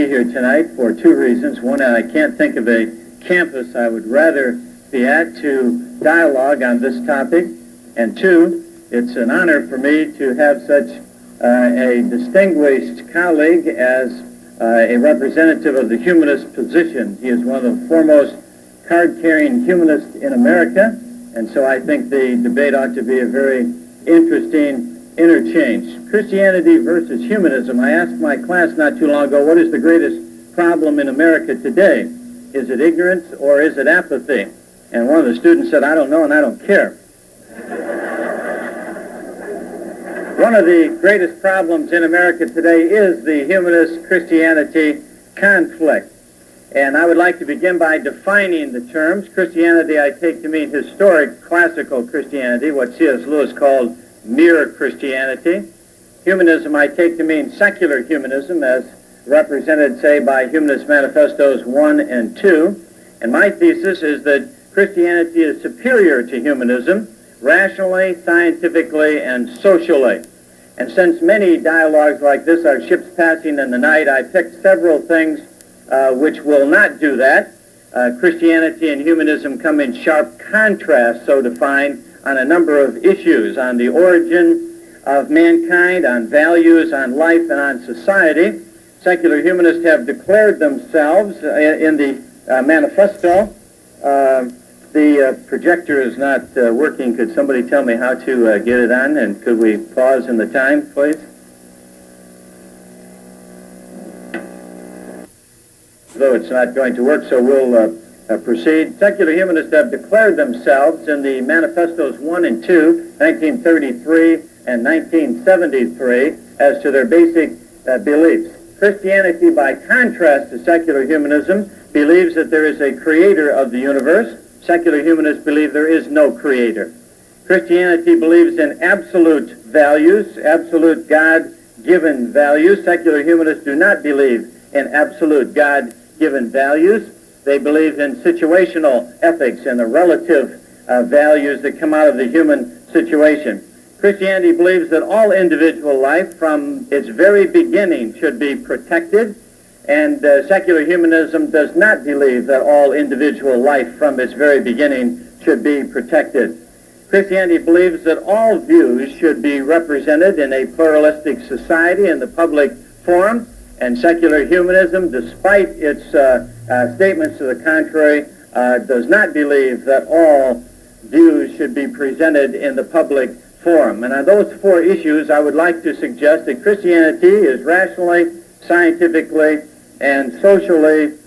here tonight for two reasons. One, I can't think of a campus I would rather be at to dialogue on this topic. And two, it's an honor for me to have such a distinguished colleague as a representative of the humanist position. He is one of the foremost card-carrying humanists in America, and so I think the debate ought to be a very interesting interchange. Christianity versus humanism. I asked my class not too long ago, what is the greatest problem in America today? Is it ignorance or is it apathy? And one of the students said, I don't know and I don't care. One of the greatest problems in America today is the humanist-Christianity conflict. And I would like to begin by defining the terms. Christianity I take to mean historic classical Christianity, what C.S. Lewis called mere Christianity. Humanism I take to mean secular humanism, as represented, say, by Humanist Manifestos 1 and 2. And my thesis is that Christianity is superior to humanism, rationally, scientifically, and socially. And since many dialogues like this are ships passing in the night, I picked several things which will not do that. Christianity and humanism come in sharp contrast, so defined, on a number of issues, on the origin of mankind, on values, on life, and on society. Secular humanists have declared themselves in the manifesto. The projector is not working. Could somebody tell me how to get it on, and could we pause in the time, please? Though it's not going to work, so we'll proceed. Secular humanists have declared themselves in the Manifestos 1 and 2, 1933 and 1973, as to their basic beliefs. Christianity, by contrast to secular humanism, believes that there is a creator of the universe. Secular humanists believe there is no creator. Christianity believes in absolute values, absolute God-given values. Secular humanists do not believe in absolute God-given values. They believe in situational ethics and the relative values that come out of the human situation. Christianity believes that all individual life from its very beginning should be protected, and secular humanism does not believe that all individual life from its very beginning should be protected. Christianity believes that all views should be represented in a pluralistic society in the public forum, and secular humanism, despite its statements to the contrary, does not believe that all views should be presented in the public forum. And on those four issues, I would like to suggest that Christianity is rationally, scientifically, and socially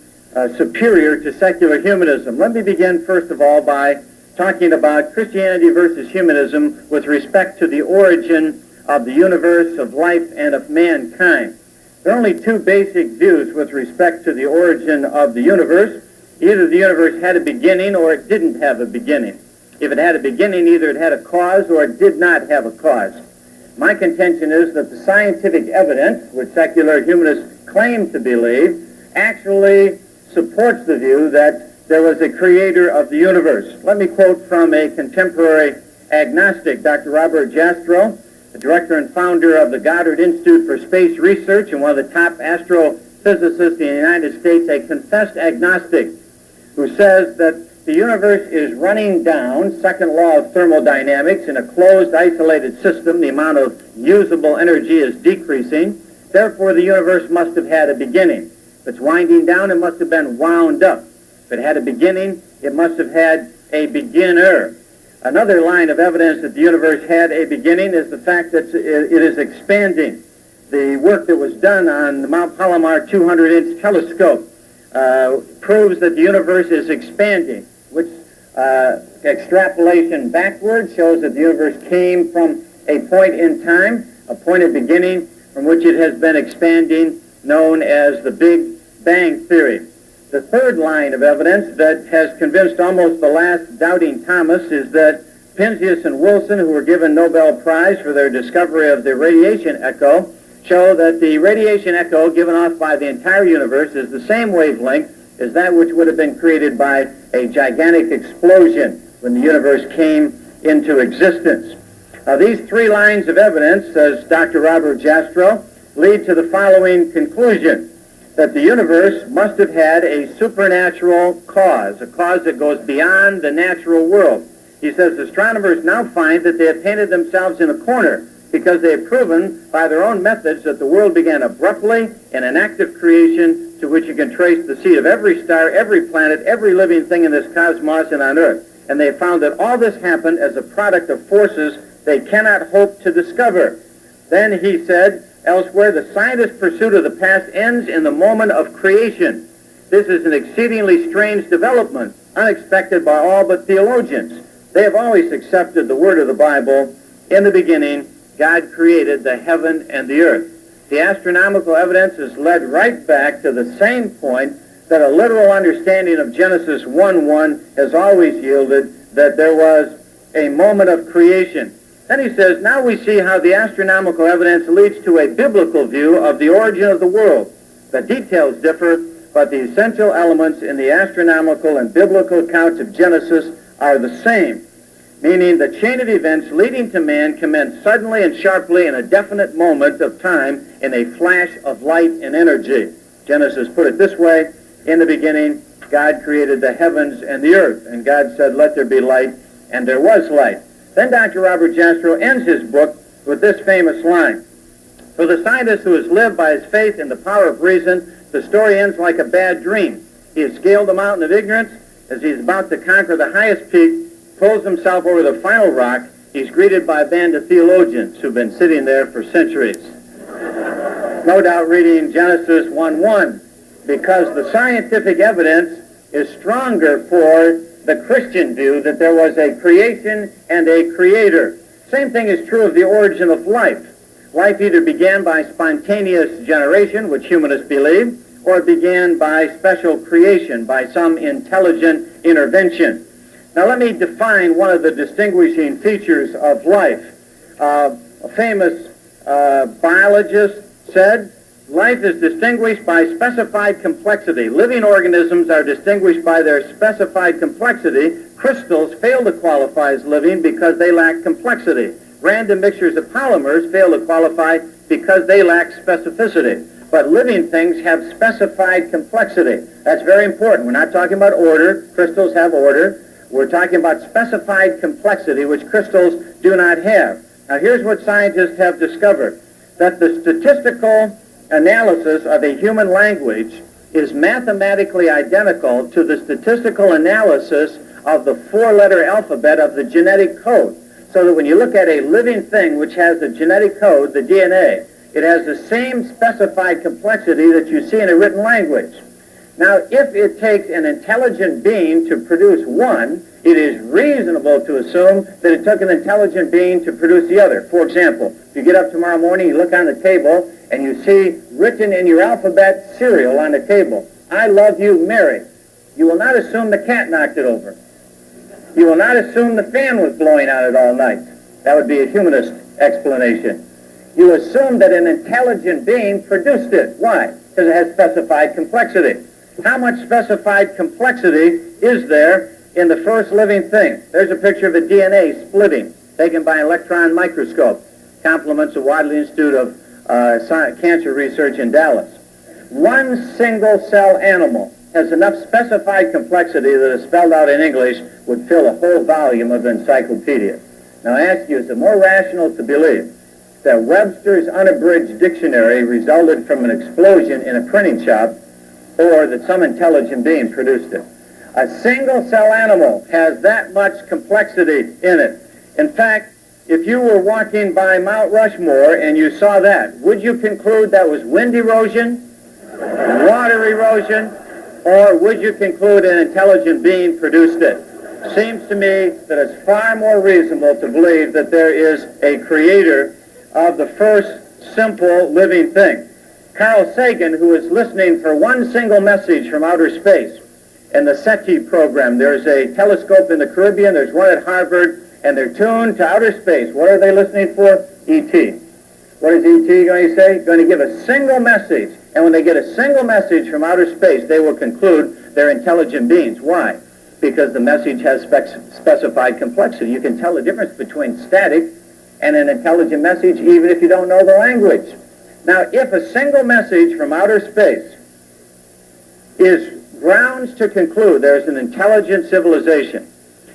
superior to secular humanism. Let me begin, first of all, by talking about Christianity versus humanism with respect to the origin of the universe, of life, and of mankind. There are only two basic views with respect to the origin of the universe. Either the universe had a beginning or it didn't have a beginning. If it had a beginning, either it had a cause or it did not have a cause. My contention is that the scientific evidence, which secular humanists claim to believe, actually supports the view that there was a creator of the universe. Let me quote from a contemporary agnostic, Dr. Robert Jastrow, the director and founder of the Goddard Institute for Space Research and one of the top astrophysicists in the United States, a confessed agnostic, who says that the universe is running down, second law of thermodynamics, in a closed, isolated system. The amount of usable energy is decreasing. Therefore, the universe must have had a beginning. If it's winding down, it must have been wound up. If it had a beginning, it must have had a beginner. Another line of evidence that the universe had a beginning is the fact that it is expanding. The work that was done on the Mount Palomar 200-inch telescope proves that the universe is expanding, which extrapolation backwards shows that the universe came from a point in time, a point of beginning from which it has been expanding, known as the Big Bang Theory. The third line of evidence that has convinced almost the last doubting Thomas is that Penzias and Wilson, who were given Nobel Prize for their discovery of the radiation echo, show that the radiation echo given off by the entire universe is the same wavelength as that which would have been created by a gigantic explosion when the universe came into existence. These three lines of evidence, says Dr. Robert Jastrow, lead to the following conclusion. that the universe must have had a supernatural cause, a cause that goes beyond the natural world. He says astronomers now find that they have painted themselves in a corner because they have proven by their own methods that the world began abruptly in an active creation to which you can trace the seed of every star, every planet, every living thing in this cosmos and on Earth. And they found that all this happened as a product of forces they cannot hope to discover. Then he said, elsewhere, the scientist's pursuit of the past ends in the moment of creation. This is an exceedingly strange development, unexpected by all but theologians. They have always accepted the word of the Bible. In the beginning, God created the heaven and the earth. The astronomical evidence is led right back to the same point that a literal understanding of Genesis 1:1 has always yielded, that there was a moment of creation. Then he says, now we see how the astronomical evidence leads to a biblical view of the origin of the world. The details differ, but the essential elements in the astronomical and biblical accounts of Genesis are the same, meaning the chain of events leading to man commenced suddenly and sharply in a definite moment of time in a flash of light and energy. Genesis put it this way, in the beginning, God created the heavens and the earth, and God said, let there be light, and there was light. Then Dr. Robert Jastrow ends his book with this famous line. For the scientist who has lived by his faith in the power of reason, the story ends like a bad dream. He has scaled the mountain of ignorance. As he is about to conquer the highest peak, pulls himself over the final rock, he's greeted by a band of theologians who've been sitting there for centuries. No doubt reading Genesis 1:1, because the scientific evidence is stronger for the Christian view that there was a creation and a creator. Same thing is true of the origin of life. Life either began by spontaneous generation, which humanists believe, or it began by special creation, by some intelligent intervention. Now let me define one of the distinguishing features of life. A famous biologist said, life is distinguished by specified complexity. Living organisms are distinguished by their specified complexity. Crystals fail to qualify as living because they lack complexity. Random mixtures of polymers fail to qualify because they lack specificity. But living things have specified complexity. That's very important. We're not talking about order. Crystals have order. We're talking about specified complexity, which crystals do not have. Now here's what scientists have discovered, that the statistical analysis of a human language is mathematically identical to the statistical analysis of the four-letter alphabet of the genetic code. So that when you look at a living thing which has the genetic code, the DNA, it has the same specified complexity that you see in a written language. Now, if it takes an intelligent being to produce one, it is reasonable to assume that it took an intelligent being to produce the other. For example, if you get up tomorrow morning, you look on the table, and you see written in your alphabet cereal on the table, I love you, Mary. You will not assume the cat knocked it over. You will not assume the fan was blowing on it all night. That would be a humanist explanation. You assume that an intelligent being produced it. Why? Because it has specified complexity. How much specified complexity is there in the first living thing? There's a picture of a DNA splitting, taken by an electron microscope. Compliments of Wadley Institute of Cancer Research in Dallas. One single cell animal has enough specified complexity that is spelled out in English would fill a whole volume of encyclopedia. Now I ask you, is it more rational to believe that Webster's unabridged dictionary resulted from an explosion in a printing shop, or that some intelligent being produced it? A single cell animal has that much complexity in it. In fact, if you were walking by Mount Rushmore and you saw that, would you conclude that was wind erosion, water erosion, or would you conclude an intelligent being produced it? Seems to me that it's far more reasonable to believe that there is a creator of the first simple living thing. Carl Sagan, who is listening for one single message from outer space in the SETI program, there's a telescope in the Caribbean, there's one at Harvard, and they're tuned to outer space. What are they listening for? E.T. What is E.T. going to say? Going to give a single message. And when they get a single message from outer space, they will conclude they're intelligent beings. Why? Because the message has specified complexity. You can tell the difference between static and an intelligent message even if you don't know the language. Now, if a single message from outer space is grounds to conclude there's an intelligent civilization,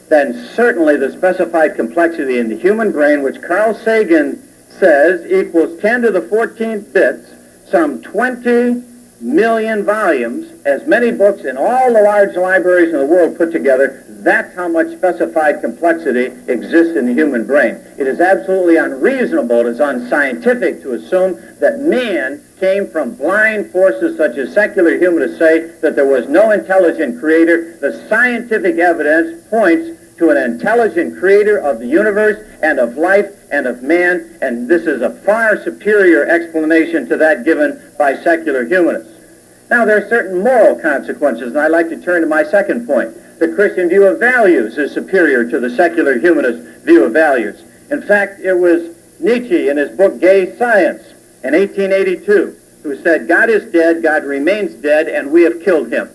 then certainly the specified complexity in the human brain, which Carl Sagan says equals 10 to the 14th bits, some 20 million volumes, as many books in all the large libraries in the world put together, that's how much specified complexity exists in the human brain. It is absolutely unreasonable, it is unscientific to assume that man came from blind forces such as secular humanists say that there was no intelligent creator. The scientific evidence points to an intelligent creator of the universe and of life and of man, and this is a far superior explanation to that given by secular humanists. Now, there are certain moral consequences, and I'd like to turn to my second point. The Christian view of values is superior to the secular humanist view of values. In fact, it was Nietzsche in his book Gay Science in 1882 who said, God is dead, God remains dead, and we have killed him.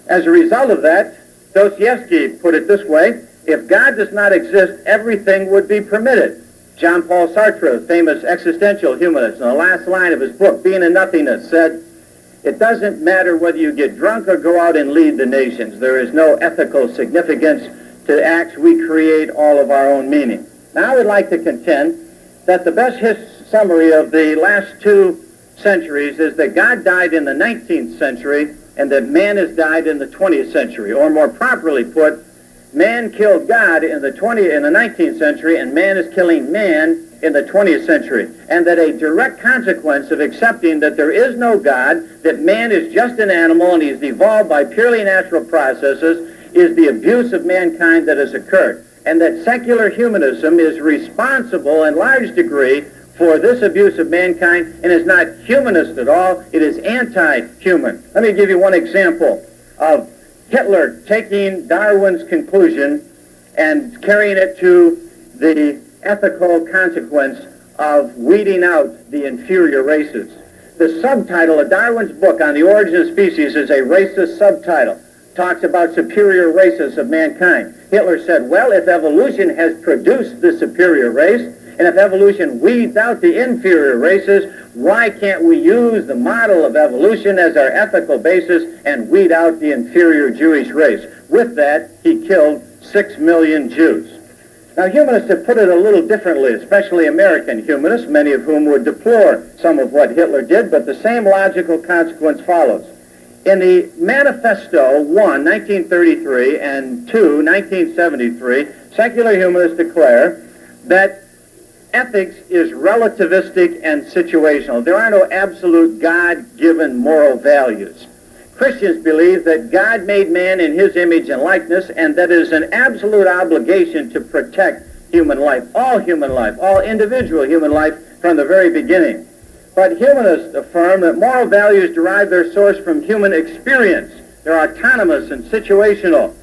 As a result of that, Dostoevsky put it this way, if God does not exist, everything would be permitted. Jean-Paul Sartre, famous existential humanist, in the last line of his book, Being and Nothingness, said, it doesn't matter whether you get drunk or go out and lead the nations. There is no ethical significance to acts. We create all of our own meaning. Now I would like to contend that the best summary of the last 2 centuries is that God died in the 19th century and that man has died in the 20th century. Or more properly put, man killed God in the 19th century and man is killing man in the 20th century. And that a direct consequence of accepting that there is no God, that man is just an animal and he's evolved by purely natural processes, is the abuse of mankind that has occurred. And that secular humanism is responsible in large degree for this abuse of mankind and is not humanist at all, it is anti-human. Let me give you one example of Hitler taking Darwin's conclusion and carrying it to the ethical consequence of weeding out the inferior races. The subtitle of Darwin's book on the origin of species is a racist subtitle. Talks about superior races of mankind. Hitler said, well, if evolution has produced the superior race, and if evolution weeds out the inferior races, why can't we use the model of evolution as our ethical basis and weed out the inferior Jewish race? With that, he killed 6 million Jews. Now, humanists have put it a little differently, especially American humanists, many of whom would deplore some of what Hitler did, but the same logical consequence follows. In the Manifesto 1, 1933, and 2, 1973, secular humanists declare that ethics is relativistic and situational. There are no absolute God-given moral values. Christians believe that God made man in his image and likeness, and that it is an absolute obligation to protect human life, all individual human life from the very beginning. But humanists affirm that moral values derive their source from human experience. They're autonomous and situational.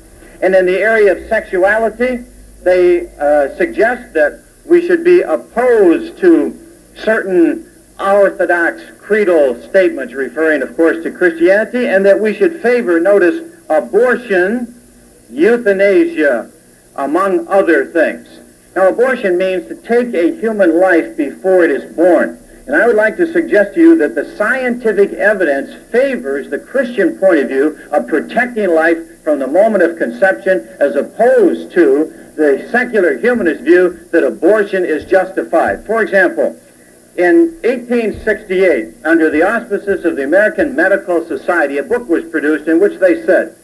And in the area of sexuality, they suggest that we should be opposed to certain orthodox creedal statements, referring, of course, to Christianity, and that we should favor, notice, abortion, euthanasia, among other things. Now, abortion means to take a human life before it is born. And I would like to suggest to you that the scientific evidence favors the Christian point of view of protecting life from the moment of conception, as opposed to the secular humanist view that abortion is justified. For example, in 1868, under the auspices of the American Medical Society, a book was produced in which they said,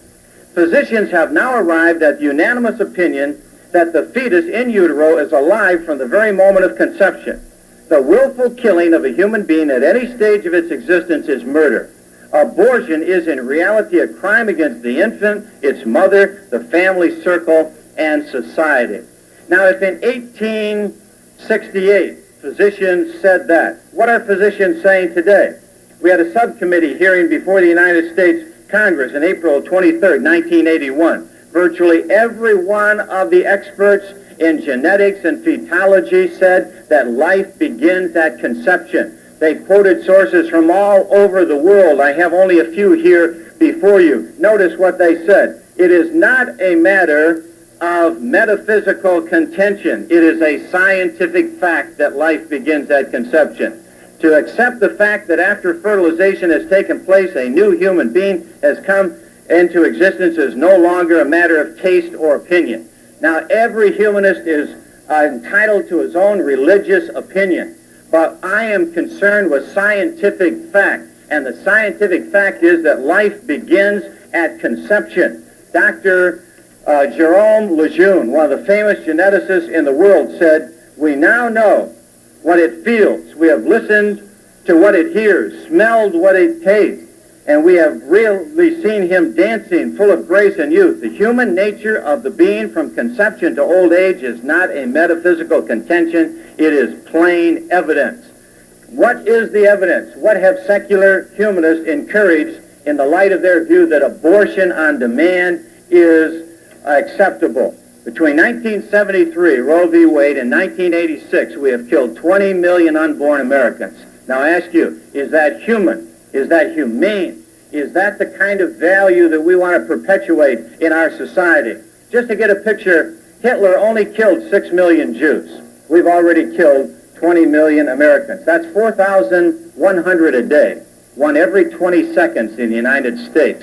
physicians have now arrived at the unanimous opinion that the fetus in utero is alive from the very moment of conception. The willful killing of a human being at any stage of its existence is murder. Abortion is in reality a crime against the infant, its mother, the family circle, and society. Now, if in 1868 physicians said that, what are physicians saying today? We had a subcommittee hearing before the United States Congress on April 23rd, 1981. Virtually every one of the experts in genetics and fetology said that life begins at conception. They quoted sources from all over the world. I have only a few here before you. Notice what they said. It is not a matter of metaphysical contention. It is a scientific fact that life begins at conception. to accept the fact that after fertilization has taken place, a new human being has come into existence is no longer a matter of taste or opinion. Now, every humanist is entitled to his own religious opinion, but I am concerned with scientific fact, and the scientific fact is that life begins at conception. Dr. Jerome Lejeune, one of the famous geneticists in the world, said, "We now know what it feels. We have listened to what it hears, smelled what it tastes, and we have really seen him dancing full of grace and youth. The human nature of the being from conception to old age is not a metaphysical contention. It is plain evidence." What is the evidence? What have secular humanists encouraged in the light of their view that abortion on demand is acceptable? Between 1973, Roe v. Wade, and 1986, we have killed 20 million unborn Americans. Now I ask you, is that human? Is that humane? Is that the kind of value that we want to perpetuate in our society? Just to get a picture, Hitler only killed 6 million Jews. We've already killed 20 million Americans. That's 4,100 a day, one every 20 seconds in the United States.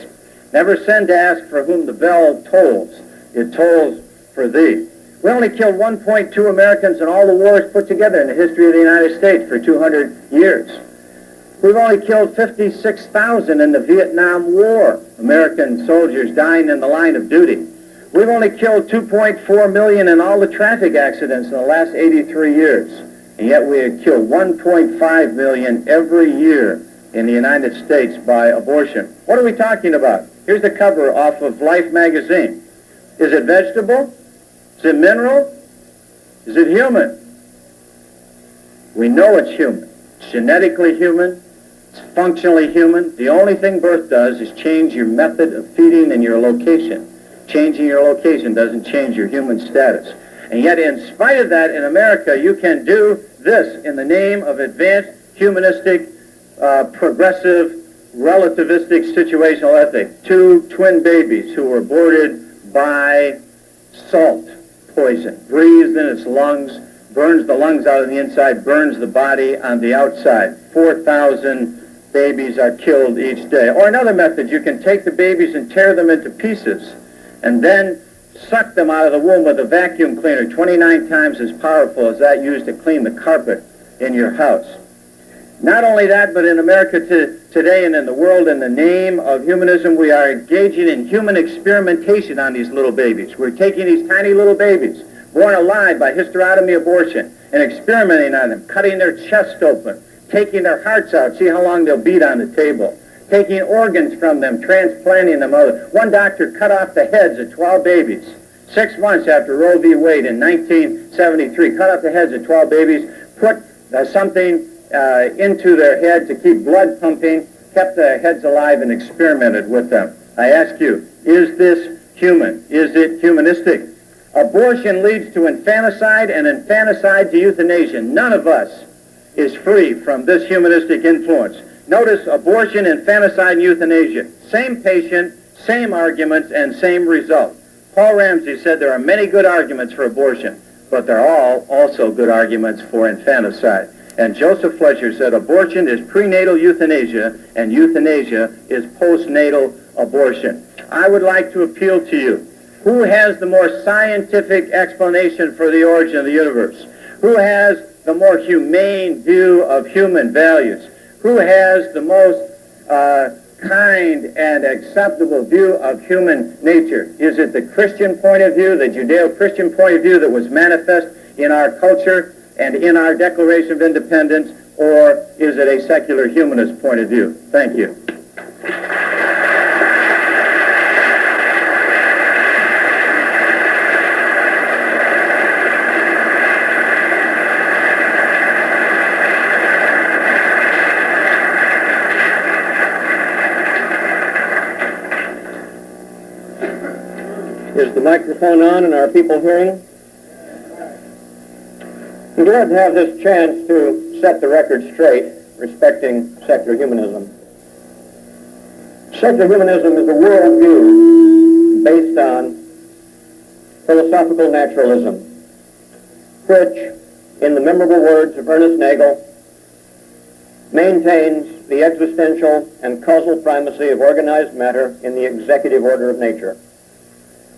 Never send to ask for whom the bell tolls. It tolls for thee. We only killed 1.2 Americans in all the wars put together in the history of the United States for 200 years. We've only killed 56,000 in the Vietnam War, American soldiers dying in the line of duty. We've only killed 2.4 million in all the traffic accidents in the last 83 years. And yet we have killed 1.5 million every year in the United States by abortion. What are we talking about? Here's the cover off of Life magazine. Is it vegetable? Is it mineral? Is it human? We know it's human. It's genetically human. It's functionally human. The only thing birth does is change your method of feeding and your location. Changing your location doesn't change your human status. And yet, in spite of that, in America, you can do this in the name of advanced, humanistic, progressive, relativistic situational ethics. 2 twin babies who were aborted by salt poison, breathed in its lungs, burns the lungs out on the inside, burns the body on the outside. 4,000 babies are killed each day. Or another method, you can take the babies and tear them into pieces and then suck them out of the womb with a vacuum cleaner, 29 times as powerful as that used to clean the carpet in your house. Not only that, but in America today and in the world, in the name of humanism, we are engaging in human experimentation on these little babies. We're taking these tiny little babies, born alive by hysterotomy abortion, and experimenting on them, cutting their chest open, taking their hearts out, see how long they'll beat on the table, taking organs from them, transplanting them. One doctor cut off the heads of 12 babies 6 months after Roe v. Wade in 1973, cut off the heads of 12 babies, put something into their head to keep blood pumping, kept the heads alive, and experimented with them. I ask you, is this human? Is it humanistic? Abortion leads to infanticide, and infanticide to euthanasia. None of us is free from this humanistic influence. Notice abortion, infanticide, and euthanasia. Same patient, same arguments, and same result. Paul Ramsey said there are many good arguments for abortion, but there are all also good arguments for infanticide. And Joseph Fletcher said abortion is prenatal euthanasia, and euthanasia is postnatal abortion. I would like to appeal to you. Who has the more scientific explanation for the origin of the universe? Who has the more humane view of human values? Who has the most kind and acceptable view of human nature? Is it the Christian point of view, the Judeo-Christian point of view that was manifest in our culture and in our Declaration of Independence, or is it a secular humanist point of view? Thank you. Is the microphone on and are people hearing? I'm glad to have this chance to set the record straight respecting secular humanism. Secular humanism is a worldview based on philosophical naturalism, which, in the memorable words of Ernest Nagel, maintains the existential and causal primacy of organized matter in the executive order of nature.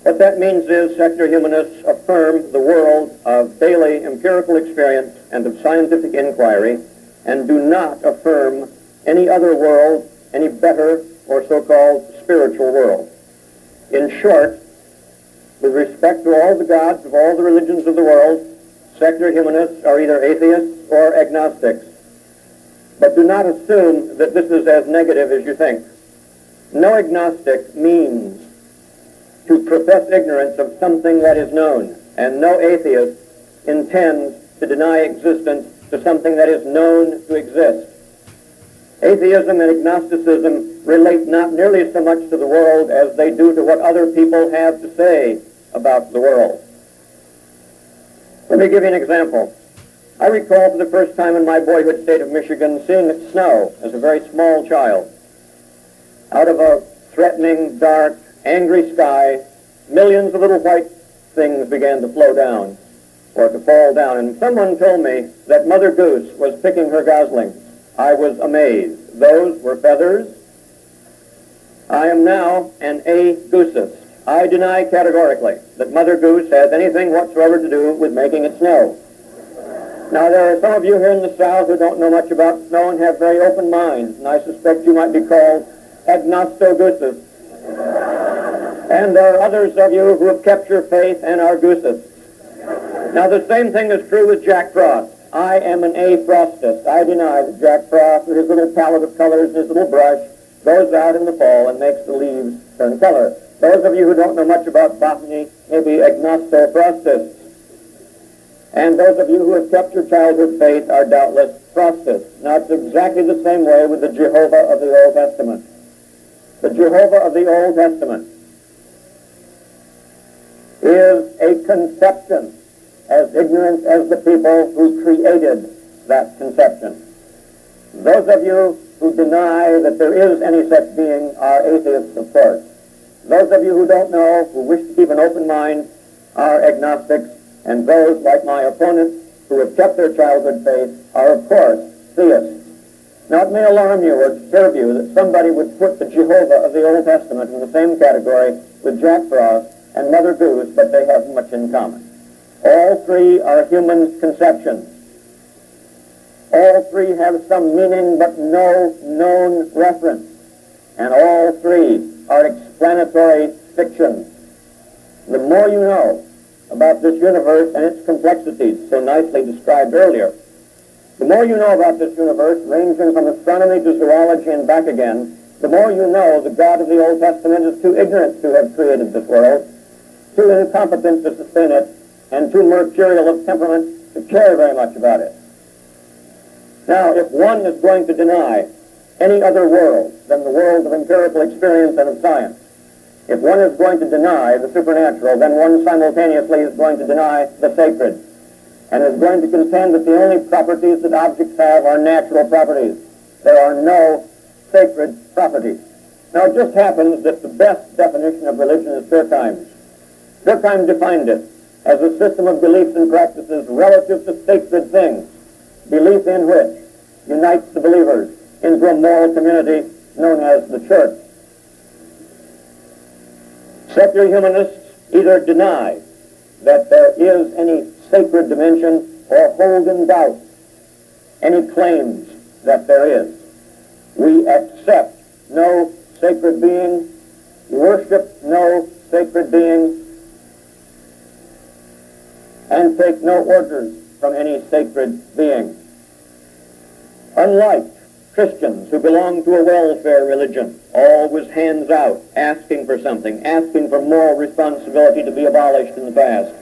What that means is secular humanists affirm the world of daily empirical experience and of scientific inquiry, and do not affirm any other world, any better or so-called spiritual world. In short, with respect to all the gods of all the religions of the world, secular humanists are either atheists or agnostics. But do not assume that this is as negative as you think. No agnostic means to profess ignorance of something that is known, and no atheist intends to deny existence to something that is known to exist. Atheism and agnosticism relate not nearly so much to the world as they do to what other people have to say about the world. Let me give you an example. I recall for the first time in my boyhood state of Michigan seeing it snow as a very small child. Out of a threatening, dark, angry sky, millions of little white things began to flow down, or to fall down, and someone told me that Mother Goose was picking her goslings. I was amazed. Those were feathers. I am now an a-goosist. I deny categorically that Mother Goose has anything whatsoever to do with making it snow. Now, there are some of you here in the South who don't know much about snow and have very open minds, and I suspect you might be called agnosto-goosists. And there are others of you who have kept your faith and are goosists. Now, the same thing is true with Jack Frost. I am an A-frostist. I deny that Jack Frost, with his little palette of colors and his little brush, goes out in the fall and makes the leaves turn color. Those of you who don't know much about botany may be agnosto-frostists. And those of you who have kept your childhood faith are doubtless frostists. Now, it's exactly the same way with the Jehovah of the Old Testament. The Jehovah of the Old Testament is a conception as ignorant as the people who created that conception. Those of you who deny that there is any such being are atheists, of course. Those of you who don't know, who wish to keep an open mind, are agnostics, and those, like my opponents, who have kept their childhood faith, are, of course, theists. Now, it may alarm you or disturb you that somebody would put the Jehovah of the Old Testament in the same category with Jack Frost and Mother Goose, but they have much in common. All three are human conceptions. All three have some meaning but no known reference. And all three are explanatory fictions. The more you know about this universe and its complexities, so nicely described earlier, the more you know about this universe, ranging from astronomy to zoology and back again, the more you know the God of the Old Testament is too ignorant to have created this world, too incompetent to sustain it, and too mercurial of temperament to care very much about it. Now, if one is going to deny any other world than the world of empirical experience and of science, if one is going to deny the supernatural, then one simultaneously is going to deny the sacred, and is going to contend that the only properties that objects have are natural properties. There are no sacred properties. Now, it just happens that the best definition of religion is Durkheim's. Durkheim defined it as a system of beliefs and practices relative to sacred things, belief in which unites the believers into a moral community known as the church. Secular humanists either deny that there is any sacred dimension or hold in doubt any claims that there is. We accept no sacred being, worship no sacred being, and take no orders from any sacred being. Unlike Christians who belong to a welfare religion, always hands out, asking for something, asking for moral responsibility to be abolished in the past,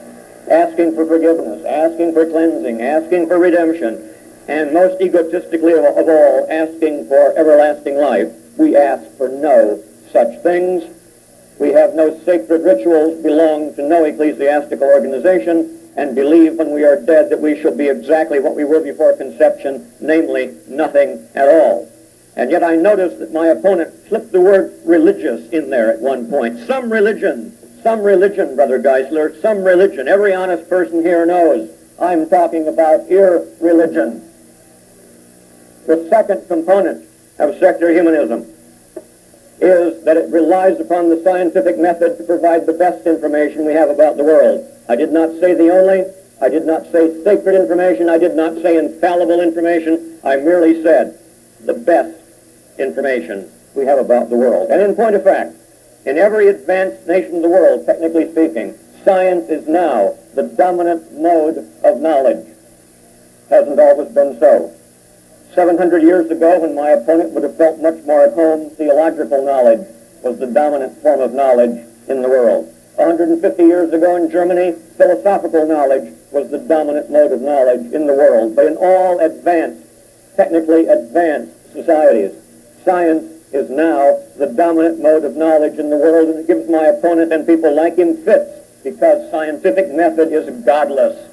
asking for forgiveness, asking for cleansing, asking for redemption, and most egotistically of all, asking for everlasting life. We ask for no such things. We have no sacred rituals, belong to no ecclesiastical organization, and believe when we are dead that we shall be exactly what we were before conception, namely nothing at all. And yet I noticed that my opponent flipped the word religious in there at one point. Some religion, Brother Geisler, some religion. Every honest person here knows I'm talking about irreligion. The second component of secular humanism is that it relies upon the scientific method to provide the best information we have about the world. I did not say the only, I did not say sacred information, I did not say infallible information, I merely said the best information we have about the world. And in point of fact, in every advanced nation of the world, technically speaking, science is now the dominant mode of knowledge. Hasn't always been so. 700 years ago, when my opponent would have felt much more at home, theological knowledge was the dominant form of knowledge in the world. 150 years ago in Germany, philosophical knowledge was the dominant mode of knowledge in the world. But in all advanced, technically advanced societies, science is now the dominant mode of knowledge in the world, and it gives my opponent and people like him fits, because scientific method is godless.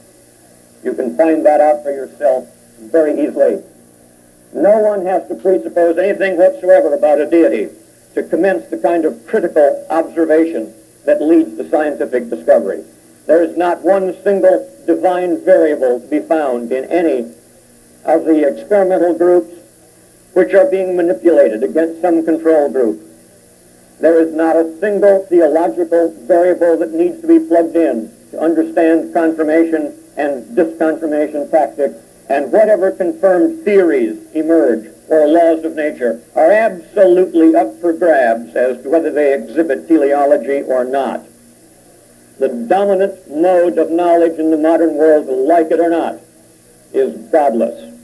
You can find that out for yourself very easily. No one has to presuppose anything whatsoever about a deity to commence the kind of critical observation that leads to scientific discovery. There is not one single divine variable to be found in any of the experimental groups which are being manipulated against some control group. There is not a single theological variable that needs to be plugged in to understand confirmation and disconfirmation tactics, and whatever confirmed theories emerge or laws of nature are absolutely up for grabs as to whether they exhibit teleology or not. The dominant mode of knowledge in the modern world, like it or not, is godless.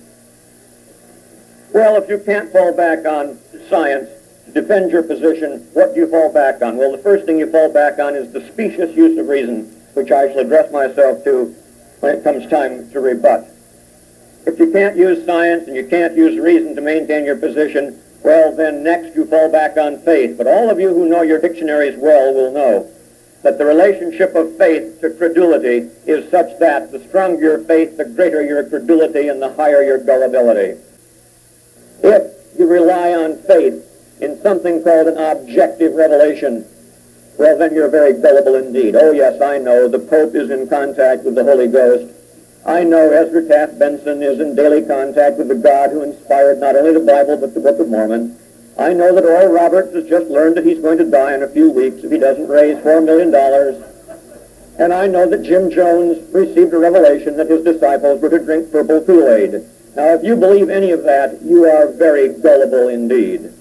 Well, if you can't fall back on science to defend your position, what do you fall back on? Well, the first thing you fall back on is the specious use of reason, which I shall address myself to when it comes time to rebut. If you can't use science and you can't use reason to maintain your position, well, then next you fall back on faith. But all of you who know your dictionaries well will know that the relationship of faith to credulity is such that the stronger your faith, the greater your credulity, and the higher your gullibility. If you rely on faith in something called an objective revelation, well, then you're very gullible indeed. Oh, yes, I know the Pope is in contact with the Holy Ghost. I know Ezra Taft Benson is in daily contact with the God who inspired not only the Bible but the Book of Mormon. I know that Oral Roberts has just learned that he's going to die in a few weeks if he doesn't raise $4 million. And I know that Jim Jones received a revelation that his disciples were to drink purple Kool-Aid. Now, if you believe any of that, you are very gullible indeed.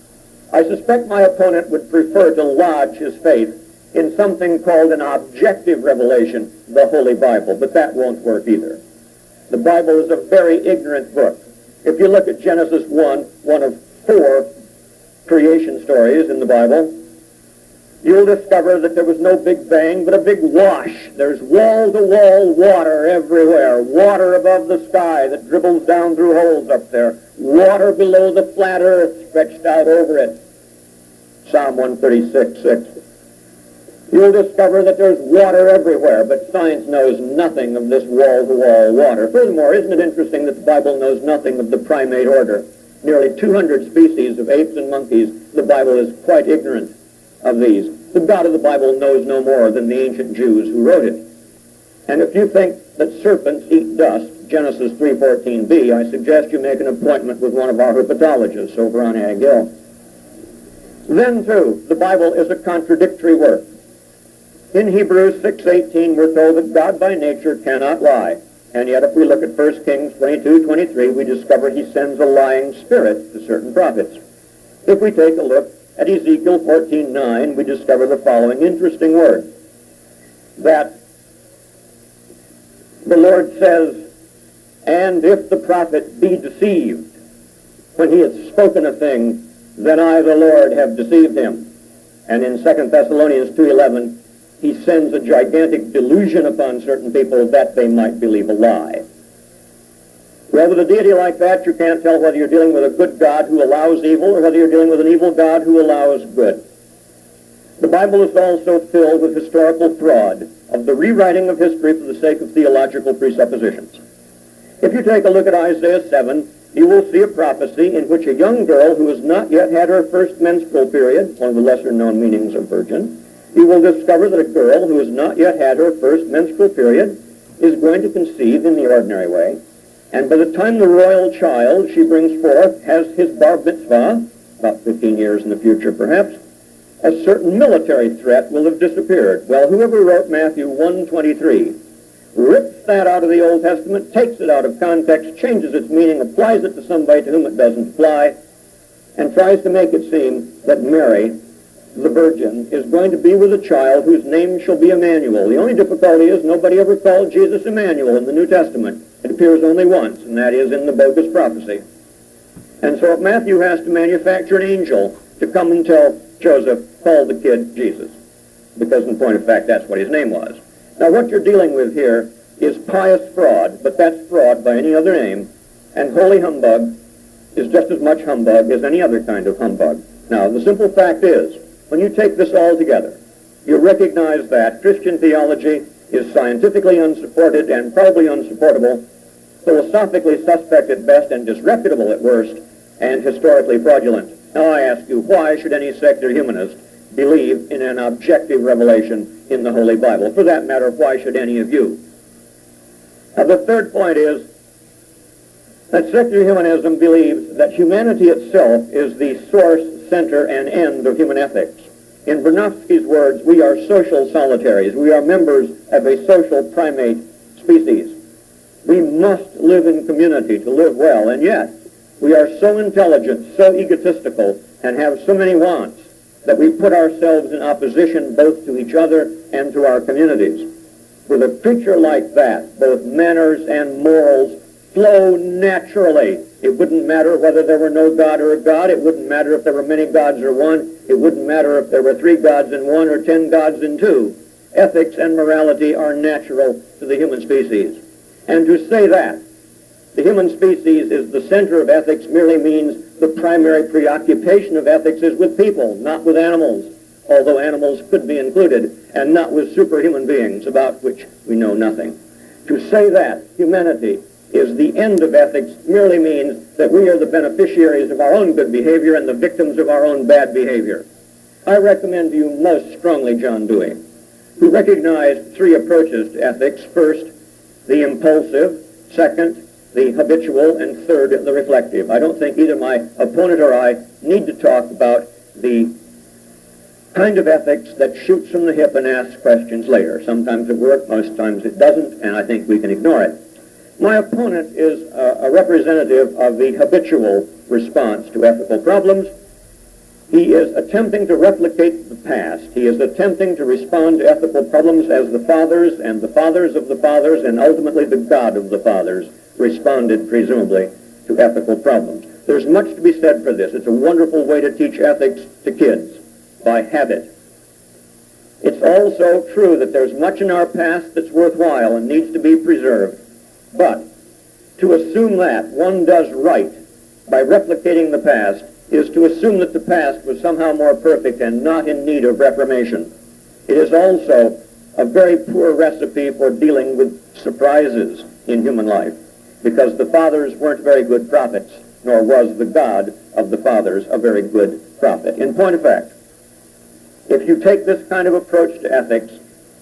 I suspect my opponent would prefer to lodge his faith in something called an objective revelation, the Holy Bible, but that won't work either. The Bible is a very ignorant book. If you look at Genesis 1, one of 4 creation stories in the Bible, you'll discover that there was no Big Bang, but a big wash. There's wall-to-wall water everywhere, water above the sky that dribbles down through holes up there, water below the flat earth stretched out over it. Psalm 136:6. You'll discover that there's water everywhere, but science knows nothing of this wall-to-wall water. Furthermore, isn't it interesting that the Bible knows nothing of the primate order? Nearly 200 species of apes and monkeys, the Bible is quite ignorant of these. The God of the Bible knows no more than the ancient Jews who wrote it. And if you think that serpents eat dust, Genesis 3:14b, I suggest you make an appointment with one of our herpetologists over on Ag Hill. Then, too, the Bible is a contradictory work. In Hebrews 6:18, we're told that God by nature cannot lie. And yet, if we look at 1 Kings 22:23, we discover he sends a lying spirit to certain prophets. If we take a look at Ezekiel 14:9, we discover the following interesting word, that the Lord says, "And if the prophet be deceived, when he hath spoken a thing, then I, the Lord, have deceived him." And in 2 Thessalonians 2:11, he sends a gigantic delusion upon certain people that they might believe a lie. Well, with a deity like that, you can't tell whether you're dealing with a good God who allows evil or whether you're dealing with an evil God who allows good. The Bible is also filled with historical fraud of the rewriting of history for the sake of theological presuppositions. If you take a look at Isaiah 7, you will see a prophecy in which a young girl who has not yet had her first menstrual period, one of the lesser-known meanings of virgin, you will discover that a girl who has not yet had her first menstrual period is going to conceive in the ordinary way, And by the time the royal child she brings forth has his bar mitzvah, about 15 years in the future perhaps, a certain military threat will have disappeared. Well, whoever wrote Matthew 1:23 rips that out of the Old Testament, takes it out of context, changes its meaning, applies it to somebody to whom it doesn't apply, and tries to make it seem that Mary, the Virgin, is going to be with a child whose name shall be Emmanuel. The only difficulty is nobody ever called Jesus Emmanuel in the New Testament. It appears only once, and that is in the bogus prophecy. And so Matthew has to manufacture an angel to come and tell Joseph, call the kid Jesus, because in point of fact that's what his name was. Now what you're dealing with here is pious fraud, but that's fraud by any other name, and holy humbug is just as much humbug as any other kind of humbug. Now the simple fact is, when you take this all together, you recognize that Christian theology is scientifically unsupported and probably unsupportable, philosophically suspect at best and disreputable at worst, and historically fraudulent. Now I ask you, why should any secular humanist believe in an objective revelation in the Holy Bible? For that matter, why should any of you? Now the third point is that secular humanism believes that humanity itself is the source, center, and end of human ethics. In Bernowski's words, we are social solitaries. We are members of a social primate species. We must live in community to live well, and yet we are so intelligent, so egotistical, and have so many wants that we put ourselves in opposition both to each other and to our communities. With a creature like that, both manners and morals flow naturally. It wouldn't matter whether there were no God or a God. It wouldn't matter if there were many gods or one. It wouldn't matter if there were 3 gods in one or 10 gods in 2. Ethics and morality are natural to the human species. And to say that the human species is the center of ethics merely means the primary preoccupation of ethics is with people, not with animals, although animals could be included, and not with superhuman beings about which we know nothing. To say that humanity is the end of ethics merely means that we are the beneficiaries of our own good behavior and the victims of our own bad behavior. I recommend to you most strongly John Dewey, who recognized 3 approaches to ethics. First, the impulsive. Second, the habitual. And third, the reflective. I don't think either my opponent or I need to talk about the kind of ethics that shoots from the hip and asks questions later. Sometimes it works, most times it doesn't, and I think we can ignore it. My opponent is a representative of the habitual response to ethical problems. He is attempting to replicate the past. He is attempting to respond to ethical problems as the fathers and the fathers of the fathers and ultimately the God of the fathers responded, presumably, to ethical problems. There's much to be said for this. It's a wonderful way to teach ethics to kids, by habit. It's also true that there's much in our past that's worthwhile and needs to be preserved. But to assume that one does right by replicating the past is to assume that the past was somehow more perfect and not in need of reformation. It is also a very poor recipe for dealing with surprises in human life, because the fathers weren't very good prophets, nor was the God of the fathers a very good prophet. In point of fact, if you take this kind of approach to ethics,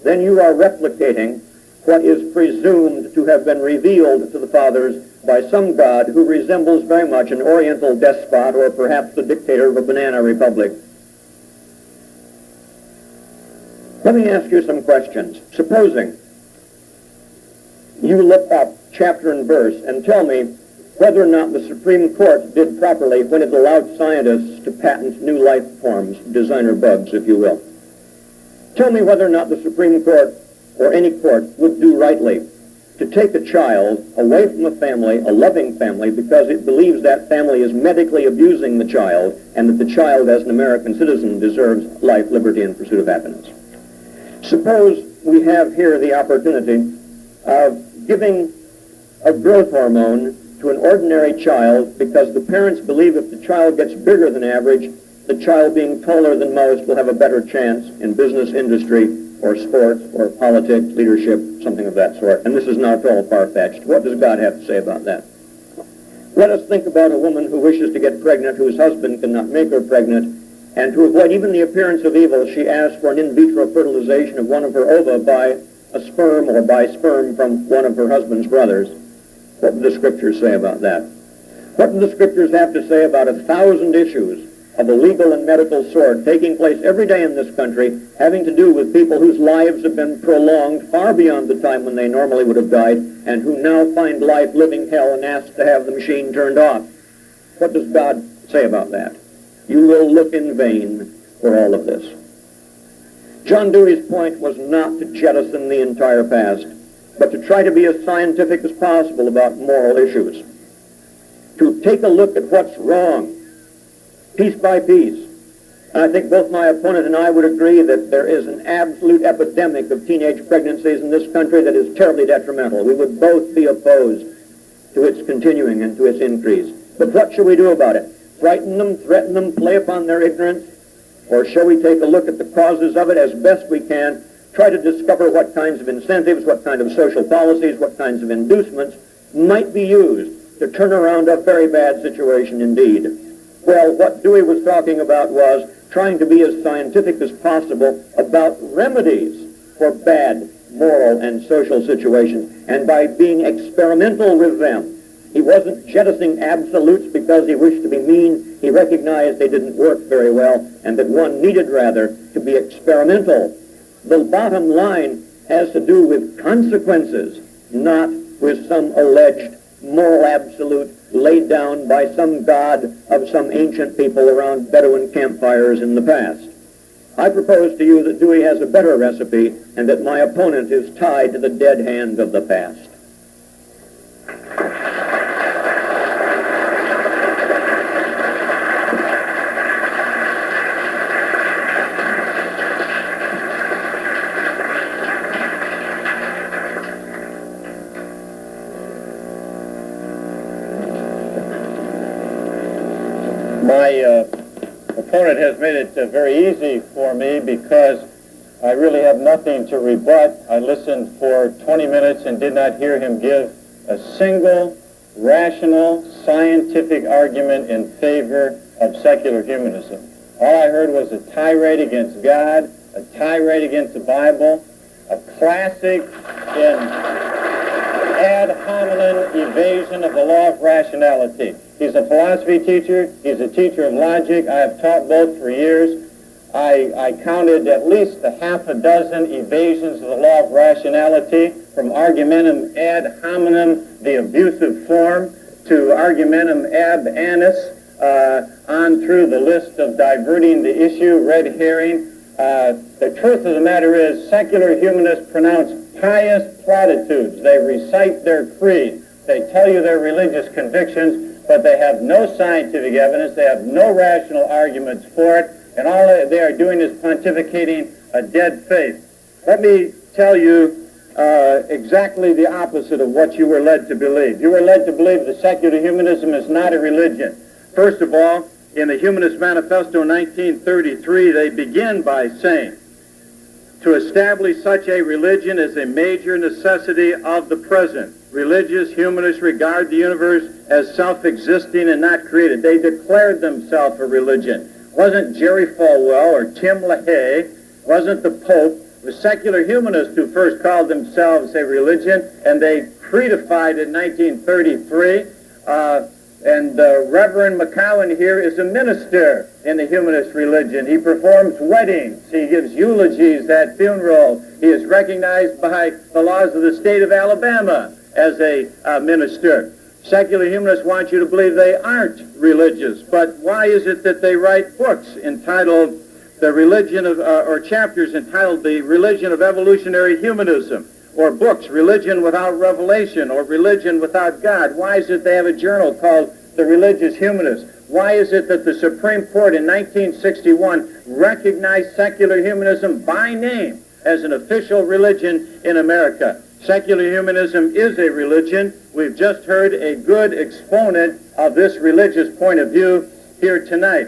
then you are replicating what is presumed to have been revealed to the fathers by some God who resembles very much an oriental despot or perhaps the dictator of a banana republic. Let me ask you some questions. Supposing you look up chapter and verse and tell me whether or not the Supreme Court did properly when it allowed scientists to patent new life forms, designer bugs, if you will. Tell me whether or not the Supreme Court or any court would do rightly to take a child away from a family, a loving family, because it believes that family is medically abusing the child and that the child, as an American citizen, deserves life, liberty, and pursuit of happiness. Suppose we have here the opportunity of giving a growth hormone to an ordinary child because the parents believe if the child gets bigger than average, the child being taller than most will have a better chance in business, industry, or sports, or politics, leadership, something of that sort. And this is not at all far-fetched. What does God have to say about that? Let us think about a woman who wishes to get pregnant, whose husband cannot make her pregnant, and to avoid even the appearance of evil, she asks for an in vitro fertilization of one of her ova by a sperm or by sperm from one of her husband's brothers. What do the Scriptures say about that? What do the Scriptures have to say about 1,000 issues of a legal and medical sort taking place every day in this country, having to do with people whose lives have been prolonged far beyond the time when they normally would have died, and who now find life living hell and ask to have the machine turned off? What does God say about that? You will look in vain for all of this. John Dewey's point was not to jettison the entire past, but to try to be as scientific as possible about moral issues, to take a look at what's wrong, piece by piece. And I think both my opponent and I would agree that there is an absolute epidemic of teenage pregnancies in this country that is terribly detrimental. We would both be opposed to its continuing and to its increase. But what shall we do about it? Frighten them, threaten them, play upon their ignorance? Or shall we take a look at the causes of it as best we can, try to discover what kinds of incentives, what kind of social policies, what kinds of inducements might be used to turn around a very bad situation indeed? Well, what Dewey was talking about was trying to be as scientific as possible about remedies for bad moral and social situations, and by being experimental with them. He wasn't jettisoning absolutes because he wished to be mean. He recognized they didn't work very well, and that one needed rather to be experimental. The bottom line has to do with consequences, not with some alleged moral absolute laid down by some god of some ancient people around Bedouin campfires in the past. I propose to you that Dewey has a better recipe, and that my opponent is tied to the dead hand of the past. My opponent has made it very easy for me because I really have nothing to rebut. I listened for 20 minutes and did not hear him give a single rational scientific argument in favor of secular humanism. All I heard was a tirade against God, a tirade against the Bible, a classic in ad hominem evasion of the law of rationality. He's a philosophy teacher. He's a teacher of logic. I have taught both for years. I counted at least a half a dozen evasions of the law of rationality, from argumentum ad hominem, the abusive form, to argumentum ab anus, on through the list of diverting the issue, red herring. The truth of the matter is, secular humanists pronounce pious platitudes. They recite their creed. They tell you their religious convictions, but they have no scientific evidence. They have no rational arguments for it, and all they are doing is pontificating a dead faith. Let me tell you exactly the opposite of what you were led to believe. You were led to believe that secular humanism is not a religion. First of all, in the Humanist Manifesto 1933, they begin by saying, to establish such a religion is a major necessity of the present. Religious humanists regard the universe as self-existing and not created. They declared themselves a religion. Wasn't Jerry Falwell or Tim LaHaye, wasn't the Pope. It was secular humanists who first called themselves a religion, and they codified it in 1933. Reverend McCowan here is a minister in the humanist religion. He performs weddings. He gives eulogies at funerals. He is recognized by the laws of the state of Alabama as a minister. Secular humanists want you to believe they aren't religious. But why is it that they write books entitled The Religion of, or chapters entitled The Religion of Evolutionary Humanism? Or books, Religion Without Revelation, or Religion Without God? Why is it they have a journal called The Religious Humanist? Why is it that the Supreme Court in 1961 recognized secular humanism by name as an official religion in America? Secular humanism is a religion. We've just heard a good exponent of this religious point of view here tonight.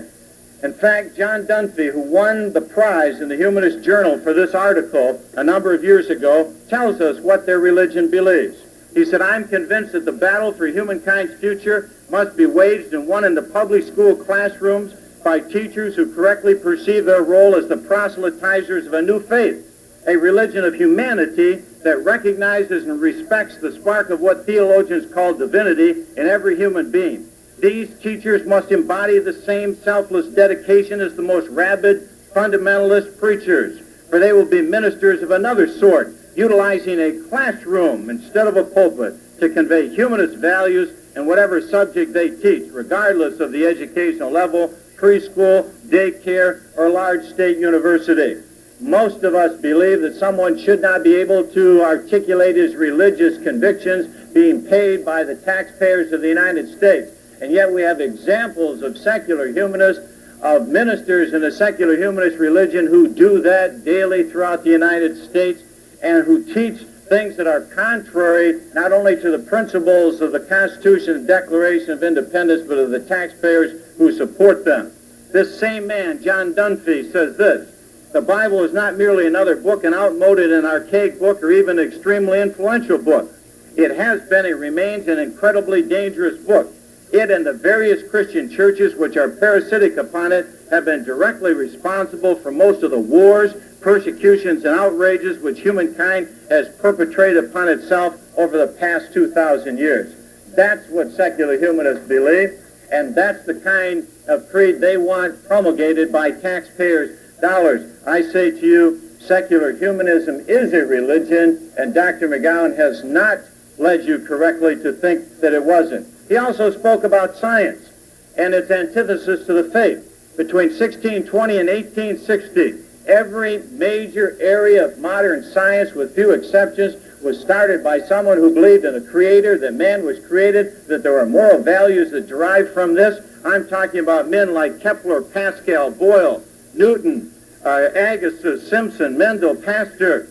In fact, John Dunphy, who won the prize in the Humanist Journal for this article a number of years ago, tells us what their religion believes. He said, I'm convinced that the battle for humankind's future must be waged and won in the public school classrooms by teachers who correctly perceive their role as the proselytizers of a new faith, a religion of humanity that recognizes and respects the spark of what theologians call divinity in every human being. These teachers must embody the same selfless dedication as the most rabid fundamentalist preachers, for they will be ministers of another sort, utilizing a classroom instead of a pulpit to convey humanist values in whatever subject they teach, regardless of the educational level, preschool, daycare, or large state university. Most of us believe that someone should not be able to articulate his religious convictions being paid by the taxpayers of the United States. And yet we have examples of secular humanists, of ministers in the secular humanist religion who do that daily throughout the United States and who teach things that are contrary not only to the principles of the Constitution and Declaration of Independence, but of the taxpayers who support them. This same man, John Dunphy, says this: the Bible is not merely another book, an outmoded and archaic book, or even an extremely influential book. It has been and remains an incredibly dangerous book. It and the various Christian churches which are parasitic upon it have been directly responsible for most of the wars, persecutions, and outrages which humankind has perpetrated upon itself over the past 2,000 years. That's what secular humanists believe, and that's the kind of creed they want promulgated by taxpayers' dollars. I say to you, secular humanism is a religion, and Dr. McGowan has not led you correctly to think that it wasn't. He also spoke about science and its antithesis to the faith. Between 1620 and 1860, every major area of modern science, with few exceptions, was started by someone who believed in a creator, that man was created, that there were moral values that derived from this. I'm talking about men like Kepler, Pascal, Boyle, Newton, Agassiz, Simpson, Mendel, Pasteur,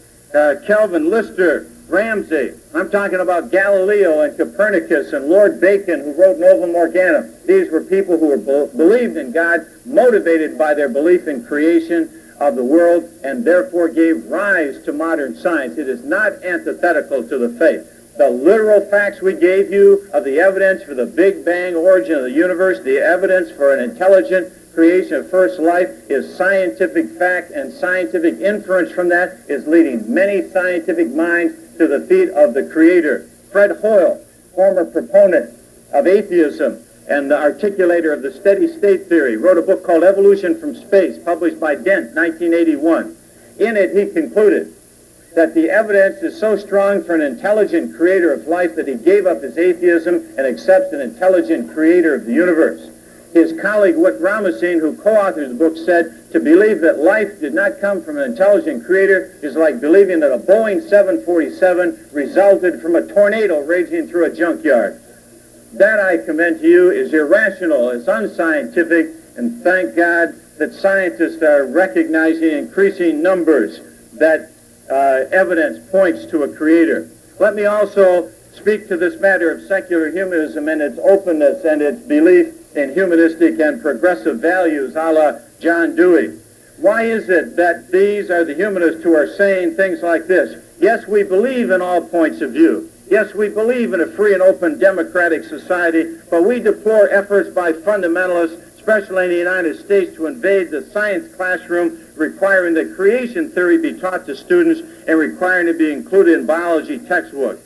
Kelvin, Lister, Ramsay. I'm talking about Galileo and Copernicus and Lord Bacon, who wrote Novum Organum. These were people who believed in God, motivated by their belief in creation of the world, and therefore gave rise to modern science. It is not antithetical to the faith. The literal facts we gave you of the evidence for the Big Bang origin of the universe, the evidence for an intelligent creation of first life, is scientific fact, and scientific inference from that is leading many scientific minds to the feet of the Creator. Fred Hoyle, former proponent of atheism and the articulator of the steady state theory, wrote a book called Evolution from Space, published by Dent, 1981. In it, he concluded that the evidence is so strong for an intelligent creator of life that he gave up his atheism and accepts an intelligent creator of the universe. His colleague, Wick Ramasine, who co-authored the book, said, to believe that life did not come from an intelligent creator is like believing that a Boeing 747 resulted from a tornado raging through a junkyard. That, I commend to you, is irrational, it's unscientific, and thank God that scientists are recognizing in increasing numbers that evidence points to a creator. Let me also speak to this matter of secular humanism and its openness and its belief in humanistic and progressive values, a la John Dewey. Why is it that these are the humanists who are saying things like this? Yes, we believe in all points of view. Yes, we believe in a free and open democratic society, but we deplore efforts by fundamentalists, especially in the United States, to invade the science classroom, requiring that creation theory be taught to students and requiring it be included in biology textbooks.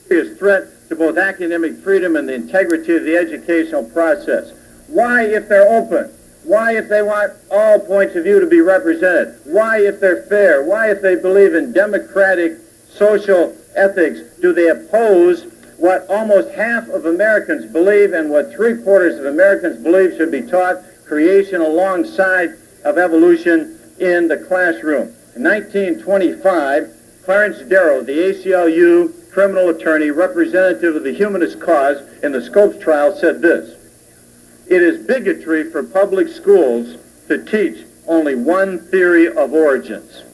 Serious threat to both academic freedom and the integrity of the educational process. Why, if they're open? Why, if they want all points of view to be represented? Why, if they're fair? Why, if they believe in democratic social ethics, do they oppose what almost half of Americans believe and what 3/4 of Americans believe should be taught, creation alongside of evolution in the classroom? In 1925, Clarence Darrow, the ACLU criminal attorney, representative of the humanist cause in the Scopes trial, said this: it is bigotry for public schools to teach only one theory of origins.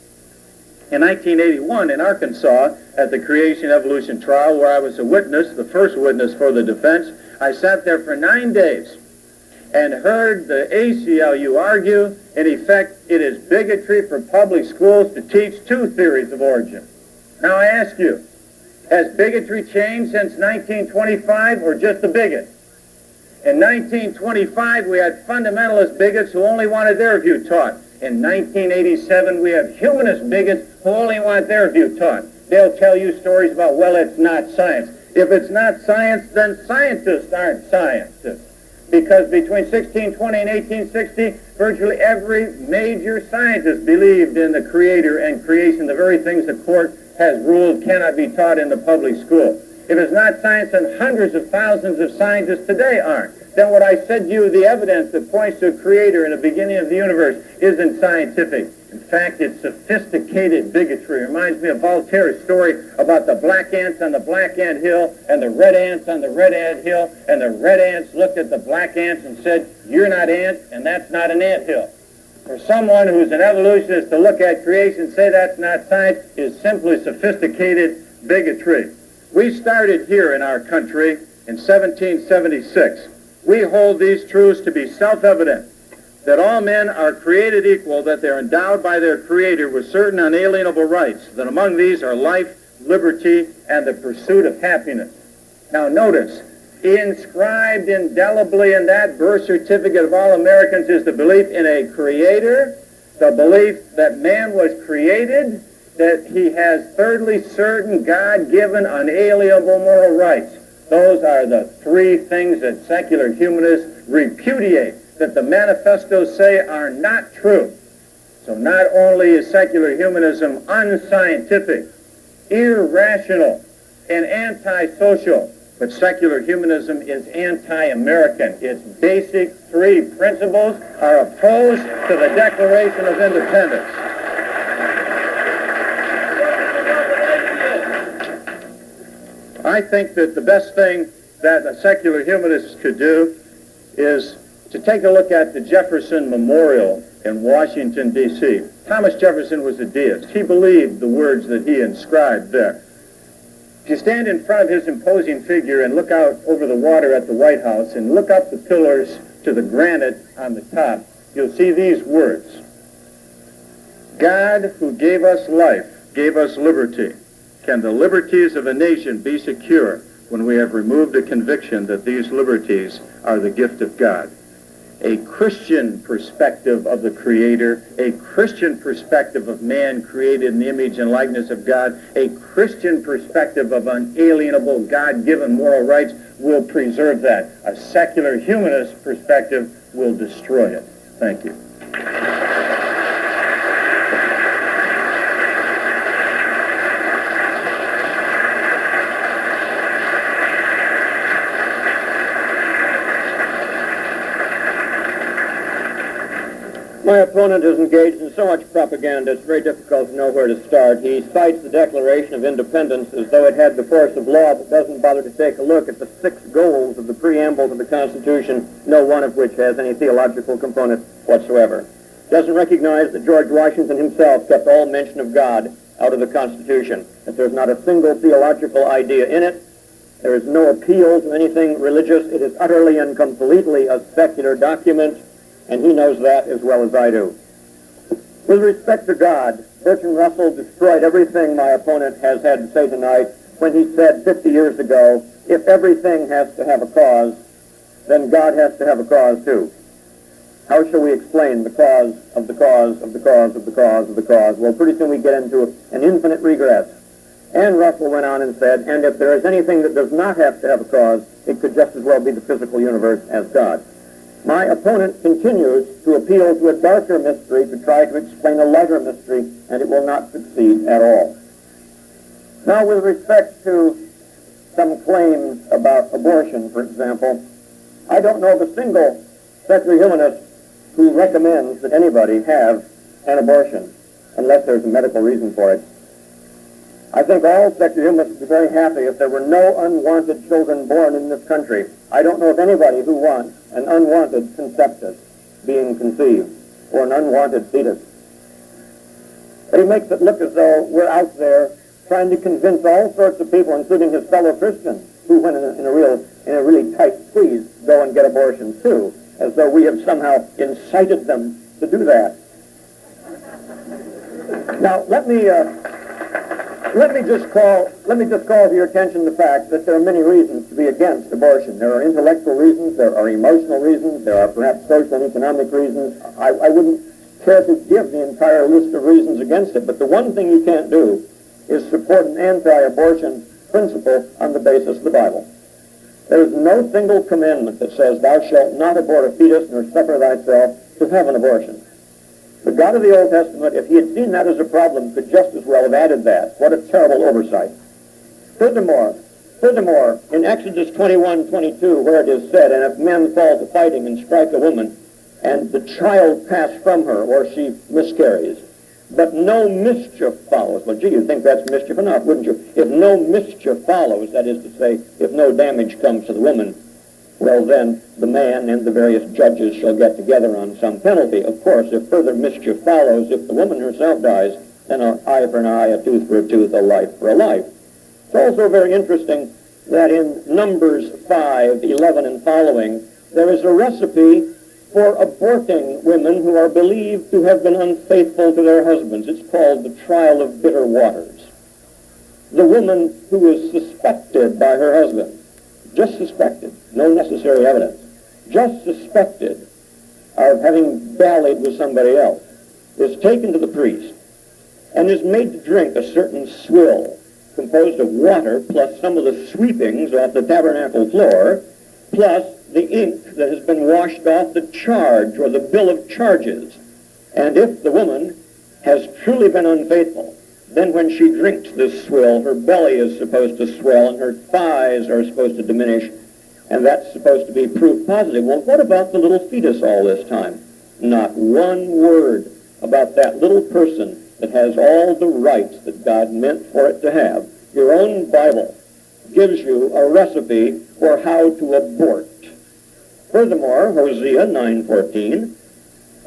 In 1981, in Arkansas, at the creation evolution trial, where I was a witness, the first witness for the defense, I sat there for 9 days and heard the ACLU argue, in effect, it is bigotry for public schools to teach two theories of origin. Now I ask you, has bigotry changed since 1925, or just the bigot? In 1925, we had fundamentalist bigots who only wanted their view taught. In 1987, we have humanist bigots who only want their view taught. They'll tell you stories about, well, it's not science. If it's not science, then scientists aren't scientists. Because between 1620 and 1860, virtually every major scientist believed in the Creator and creation, the very things the court has ruled cannot be taught in the public school. If it's not science, then hundreds of thousands of scientists today aren't. Then what I said to you, the evidence that points to a creator and a beginning of the universe, isn't scientific. In fact, it's sophisticated bigotry. It reminds me of Voltaire's story about the black ants on the black ant hill and the red ants on the red ant hill, and the red ants looked at the black ants and said, "You're not ant, and that's not an ant hill." For someone who's an evolutionist to look at creation and say that's not science is simply sophisticated bigotry. We started here in our country in 1776. We hold these truths to be self-evident, that all men are created equal, that they're endowed by their Creator with certain unalienable rights, that among these are life, liberty, and the pursuit of happiness. Now notice, inscribed indelibly in that birth certificate of all Americans is the belief in a Creator, the belief that man was created, that he has thirdly certain God-given unalienable moral rights. Those are the three things that secular humanists repudiate, that the manifestos say are not true. So not only is secular humanism unscientific, irrational, and antisocial, but secular humanism is anti-American. Its basic three principles are opposed to the Declaration of Independence. I think that the best thing that a secular humanist could do is to take a look at the Jefferson Memorial in Washington, D.C. Thomas Jefferson was a deist. He believed the words that he inscribed there. If you stand in front of his imposing figure and look out over the water at the White House and look up the pillars to the granite on the top, you'll see these words. God, who gave us life, gave us liberty. Can the liberties of a nation be secure when we have removed a conviction that these liberties are the gift of God? A Christian perspective of the Creator, a Christian perspective of man created in the image and likeness of God, a Christian perspective of unalienable God-given moral rights will preserve that. A secular humanist perspective will destroy it. Thank you. My opponent is engaged in so much propaganda, it's very difficult to know where to start. He cites the Declaration of Independence as though it had the force of law, but doesn't bother to take a look at the 6 goals of the preamble to the Constitution, no one of which has any theological component whatsoever. Doesn't recognize that George Washington himself kept all mention of God out of the Constitution, that there's not a single theological idea in it. There is no appeal to anything religious. It is utterly and completely a secular document, and he knows that as well as I do. With respect to God, Bertrand Russell destroyed everything my opponent has had to say tonight when he said 50 years ago, if everything has to have a cause, then God has to have a cause too. How shall we explain the cause of the cause of the cause of the cause of the cause? Well, pretty soon we get into an infinite regress. And Russell went on and said, and if there is anything that does not have to have a cause, it could just as well be the physical universe as God. My opponent continues to appeal to a darker mystery to try to explain a lighter mystery, and it will not succeed at all. Now, with respect to some claims about abortion, for example, I don't know of a single secular humanist who recommends that anybody have an abortion, unless there's a medical reason for it. I think all secular humanists would be very happy if there were no unwanted children born in this country. I don't know of anybody who wants an unwanted conceptus being conceived, or an unwanted fetus. But he makes it look as though we're out there trying to convince all sorts of people, including his fellow Christians, who when in a really tight squeeze go and get abortions too, as though we have somehow incited them to do that. Now, let me just call to your attention the fact that there are many reasons to be against abortion. There are intellectual reasons, there are emotional reasons, there are perhaps social and economic reasons. I wouldn't care to give the entire list of reasons against it. But the one thing you can't do is support an anti-abortion principle on the basis of the Bible. There is no single commandment that says, thou shalt not abort a fetus nor suffer thyself to have an abortion. The God of the Old Testament, if he had seen that as a problem, could just as well have added that. What a terrible oversight. Furthermore, in Exodus 21:22, where it is said, and if men fall to fighting and strike a woman, and the child pass from her, or she miscarries, but no mischief follows. Well, gee, you'd think that's mischief enough, wouldn't you? If no mischief follows, that is to say, if no damage comes to the woman, well, then the man and the various judges shall get together on some penalty. Of course, if further mischief follows, if the woman herself dies, then an eye for an eye, a tooth for a tooth, a life for a life. It's also very interesting that in Numbers 5:11 and following, there is a recipe for aborting women who are believed to have been unfaithful to their husbands. It's called the trial of bitter waters. The woman who is suspected by her husband, just suspected, no necessary evidence, just suspected of having dallied with somebody else, is taken to the priest and is made to drink a certain swill composed of water plus some of the sweepings off the tabernacle floor, plus the ink that has been washed off the charge or the bill of charges. And if the woman has truly been unfaithful, then when she drinks this swill, her belly is supposed to swell and her thighs are supposed to diminish, and that's supposed to be proof positive. Well, what about the little fetus all this time? Not one word about that little person that has all the rights that God meant for it to have. Your own Bible gives you a recipe for how to abort. Furthermore, Hosea 9:14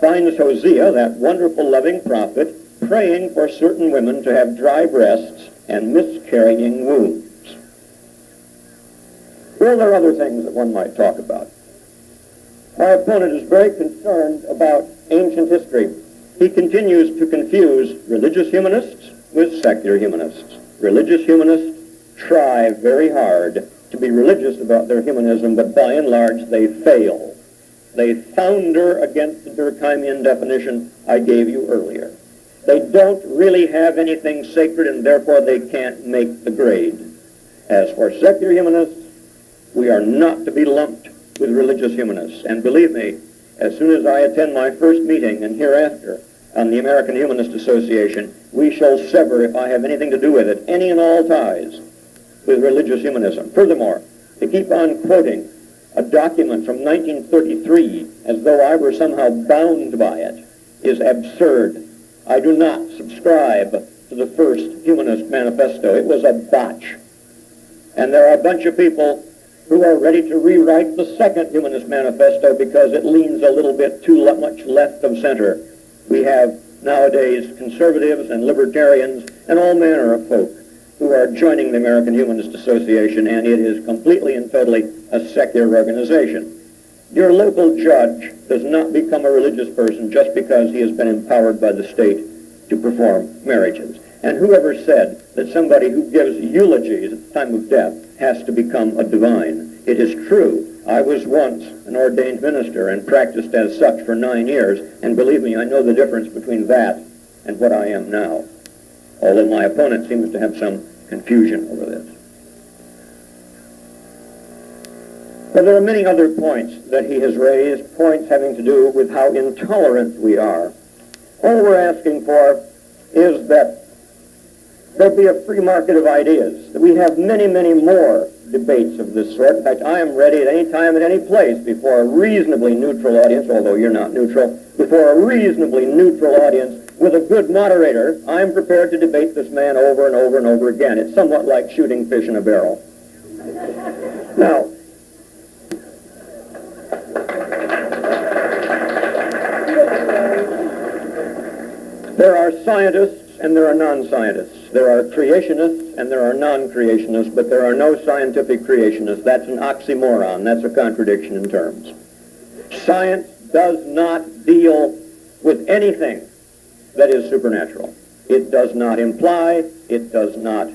finds Hosea, that wonderful loving prophet, praying for certain women to have dry breasts and miscarrying wombs. Well, there are other things that one might talk about. My opponent is very concerned about ancient history. He continues to confuse religious humanists with secular humanists. Religious humanists try very hard to be religious about their humanism, but by and large they fail. They founder against the Durkheimian definition I gave you earlier. They don't really have anything sacred, and therefore they can't make the grade. As for secular humanists, we are not to be lumped with religious humanists. And believe me, as soon as I attend my first meeting and hereafter on the American Humanist Association, we shall sever, if I have anything to do with it, any and all ties with religious humanism. Furthermore, to keep on quoting a document from 1933 as though I were somehow bound by it is absurd. I do not subscribe to the first Humanist Manifesto. It was a botch. And there are a bunch of people who are ready to rewrite the second Humanist Manifesto because it leans a little bit too much left of center. We have nowadays conservatives and libertarians and all manner of folk who are joining the American Humanist Association, and it is completely and totally a secular organization. Your local judge does not become a religious person just because he has been empowered by the state to perform marriages. And whoever said that somebody who gives eulogies at the time of death has to become a divine? It is true. I was once an ordained minister and practiced as such for 9 years, and believe me, I know the difference between that and what I am now, although my opponent seems to have some confusion over this. But there are many other points that he has raised, points having to do with how intolerant we are. All we're asking for is that there be a free market of ideas, that we have many, many more debates of this sort. In fact, I am ready at any time, at any place, before a reasonably neutral audience, although you're not neutral, before a reasonably neutral audience with a good moderator, I'm prepared to debate this man over and over and over again. It's somewhat like shooting fish in a barrel. Now, there are scientists and there are non-scientists. There are creationists and there are non-creationists, but there are no scientific creationists. That's an oxymoron. That's a contradiction in terms. Science does not deal with anything that is supernatural. It does not imply, it does not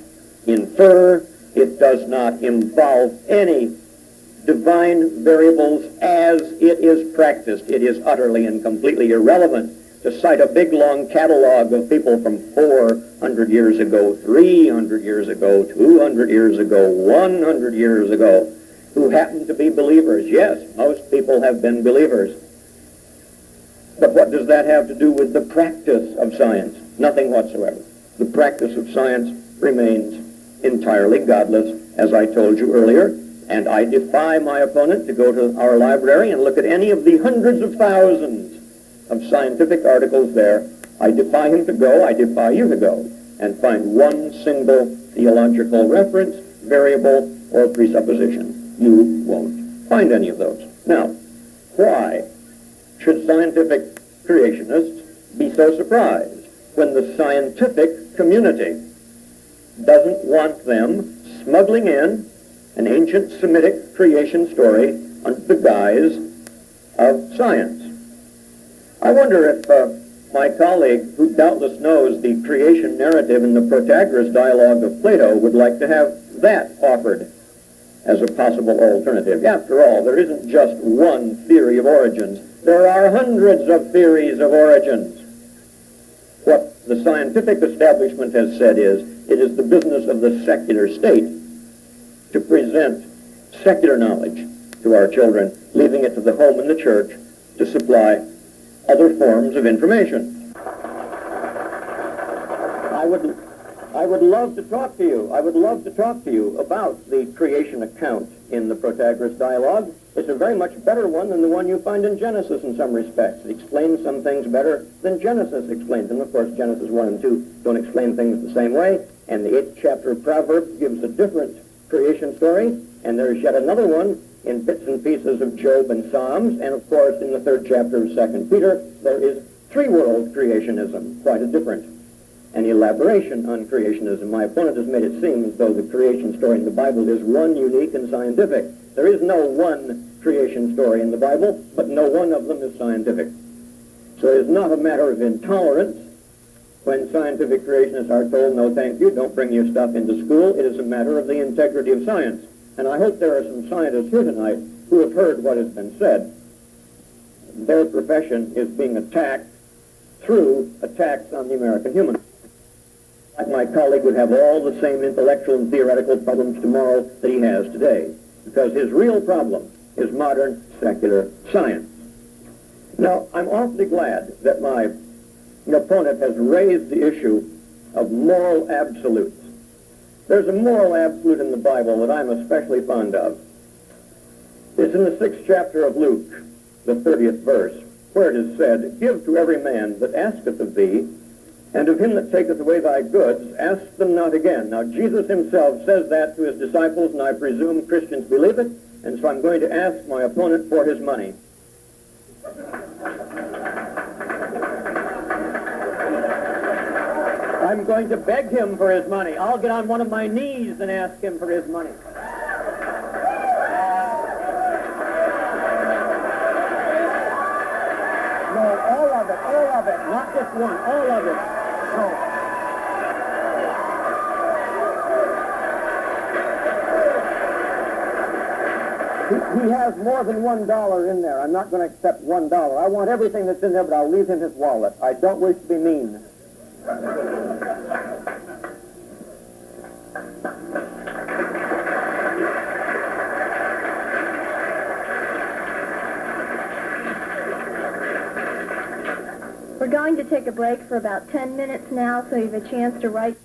infer, it does not involve any divine variables as it is practiced. It is utterly and completely irrelevant to cite a big, long catalog of people from 400 years ago, 300 years ago, 200 years ago, 100 years ago, who happen to be believers. Yes, most people have been believers. But what does that have to do with the practice of science? Nothing whatsoever. The practice of science remains entirely godless, as I told you earlier, and I defy my opponent to go to our library and look at any of the hundreds of thousands of scientific articles there. I defy him to go, I defy you to go, and find one single theological reference, variable, or presupposition. You won't find any of those. Now, why should scientific creationists be so surprised when the scientific community doesn't want them smuggling in an ancient Semitic creation story under the guise of science? I wonder if my colleague, who doubtless knows the creation narrative in the Protagoras dialogue of Plato, would like to have that offered as a possible alternative. After all, there isn't just one theory of origins. There are hundreds of theories of origins. What the scientific establishment has said is, it is the business of the secular state to present secular knowledge to our children, leaving it to the home and the church to supply other forms of information. I would love to talk to you. I would love to talk to you about the creation account in the Protagoras dialogue. It's a very much better one than the one you find in Genesis in some respects. It explains some things better than Genesis explains them. Of course, Genesis 1 and 2 don't explain things the same way, and the 8th chapter of Proverbs gives a different creation story, and there's yet another one in bits and pieces of Job and Psalms, and of course in the 3rd chapter of 2 Peter, there is three-world creationism, quite a different an elaboration on creationism. My opponent has made it seem as though the creation story in the Bible is one, unique, and scientific. There is no one creation story in the Bible, but no one of them is scientific. So it is not a matter of intolerance when scientific creationists are told, no thank you, don't bring your stuff into school. It is a matter of the integrity of science. And I hope there are some scientists here tonight who have heard what has been said. Their profession is being attacked through attacks on the American human. My colleague would have all the same intellectual and theoretical problems tomorrow that he has today, because his real problem is modern secular science. Now, I'm awfully glad that my opponent has raised the issue of moral absolutes. There's a moral absolute in the Bible that I'm especially fond of. It's in the 6th chapter of Luke, the 30th verse, where it is said, "Give to every man that asketh of thee, and of him that taketh away thy goods, ask them not again." Now, Jesus himself says that to his disciples, and I presume Christians believe it, and so I'm going to ask my opponent for his money. I'm going to beg him for his money. I'll get on one of my knees and ask him for his money. No, all of it, not just one, all of it. No. He has more than $1 in there. I'm not going to accept $1. I want everything that's in there, but I'll leave him his wallet. I don't wish to be mean. We're going to take a break for about 10 minutes now, so you have a chance to write.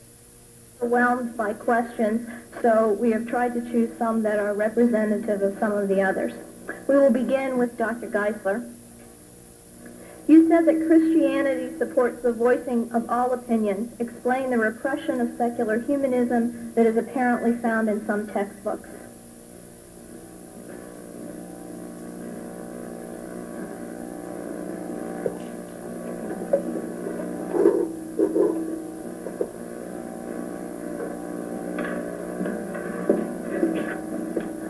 Overwhelmed by questions, so we have tried to choose some that are representative of some of the others. We will begin with Dr. Geisler. You said that Christianity supports the voicing of all opinions. Explain the repression of secular humanism that is apparently found in some textbooks.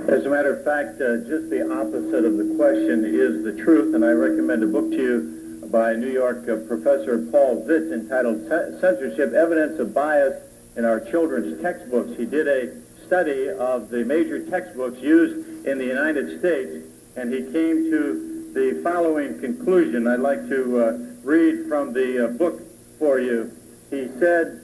As a matter of fact, just the opposite of the question is the truth, and I recommend a book to you by New York Professor Paul Zitz entitled Censorship, Evidence of Bias in Our Children's Textbooks. He did a study of the major textbooks used in the United States, and he came to the following conclusion. I'd like to read from the book for you. He said,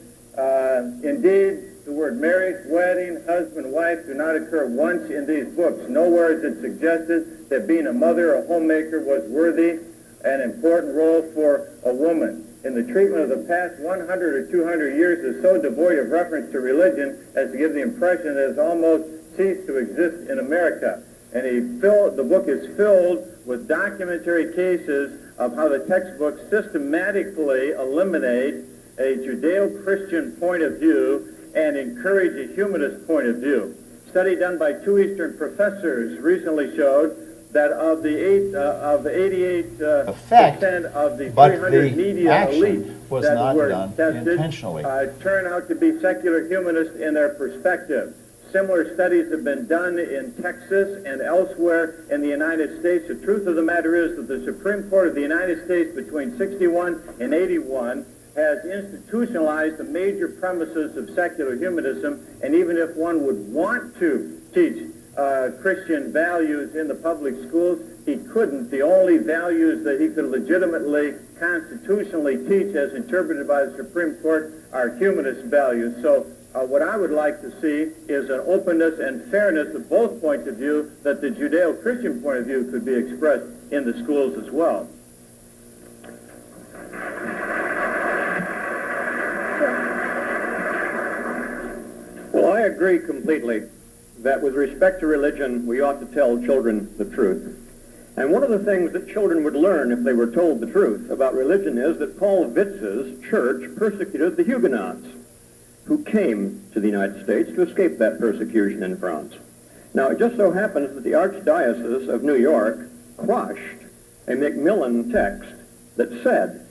indeed, the word marriage, wedding, husband, wife do not occur once in these books. Nowhere is it suggested that being a mother or homemaker was worthy an important role for a woman. In the treatment of the past 100 or 200 years is so devoid of reference to religion as to give the impression that it has almost ceased to exist in America. And the book is filled with documentary cases of how the textbooks systematically eliminate a Judeo-Christian point of view and encourage a humanist point of view. A study done by two Eastern professors recently showed that of the 88% of the 300 media elite that were tested turn out to be secular humanists in their perspective. Similar studies have been done in Texas and elsewhere in the United States. The truth of the matter is that the Supreme Court of the United States between 61 and 81 has institutionalized the major premises of secular humanism, and even if one would want to teach Christian values in the public schools, he couldn't. The only values that he could legitimately, constitutionally teach as interpreted by the Supreme Court are humanist values. So what I would like to see is an openness and fairness of both points of view, that the Judeo-Christian point of view could be expressed in the schools as well. Well, I agree completely that with respect to religion, we ought to tell children the truth. And one of the things that children would learn if they were told the truth about religion is that Paul Witz's church persecuted the Huguenots, who came to the United States to escape that persecution in France. Now, it just so happens that the Archdiocese of New York quashed a Macmillan text that said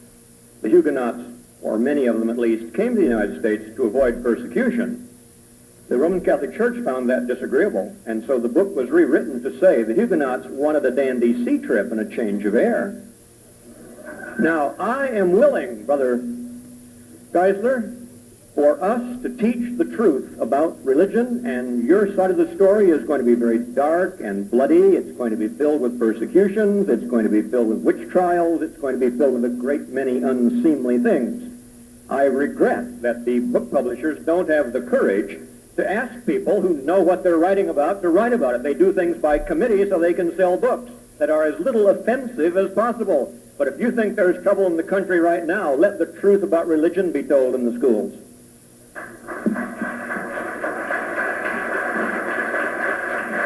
the Huguenots, or many of them at least, came to the United States to avoid persecution. The Roman Catholic Church found that disagreeable, and so the book was rewritten to say the Huguenots wanted a dandy sea trip and a change of air. Now, I am willing, Brother Geisler, for us to teach the truth about religion, and your side of the story is going to be very dark and bloody. It's going to be filled with persecutions. It's going to be filled with witch trials. It's going to be filled with a great many unseemly things. I regret that the book publishers don't have the courage to ask people who know what they're writing about to write about it. They do things by committee so they can sell books that are as little offensive as possible. But if you think there's trouble in the country right now, let the truth about religion be told in the schools.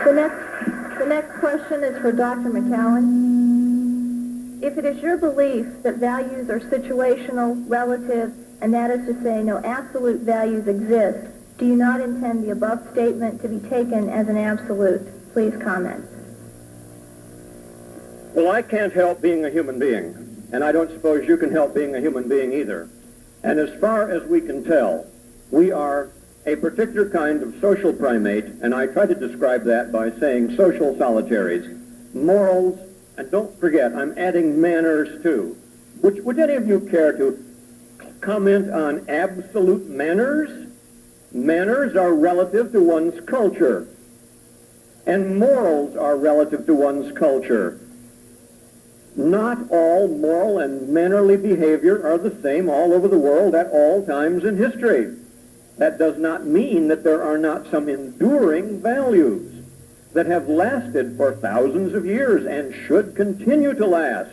The next question is for Dr. McCowan. If it is your belief that values are situational, relative, and that is to say no absolute values exist, do you not intend the above statement to be taken as an absolute? Please comment. Well, I can't help being a human being, and I don't suppose you can help being a human being either. And as far as we can tell, we are a particular kind of social primate, and I try to describe that by saying social solitaries. Morals, and don't forget, I'm adding manners too. Would any of you care to comment on absolute manners? Manners are relative to one's culture, and morals are relative to one's culture. Not all moral and mannerly behavior are the same all over the world at all times in history. That does not mean that there are not some enduring values that have lasted for thousands of years and should continue to last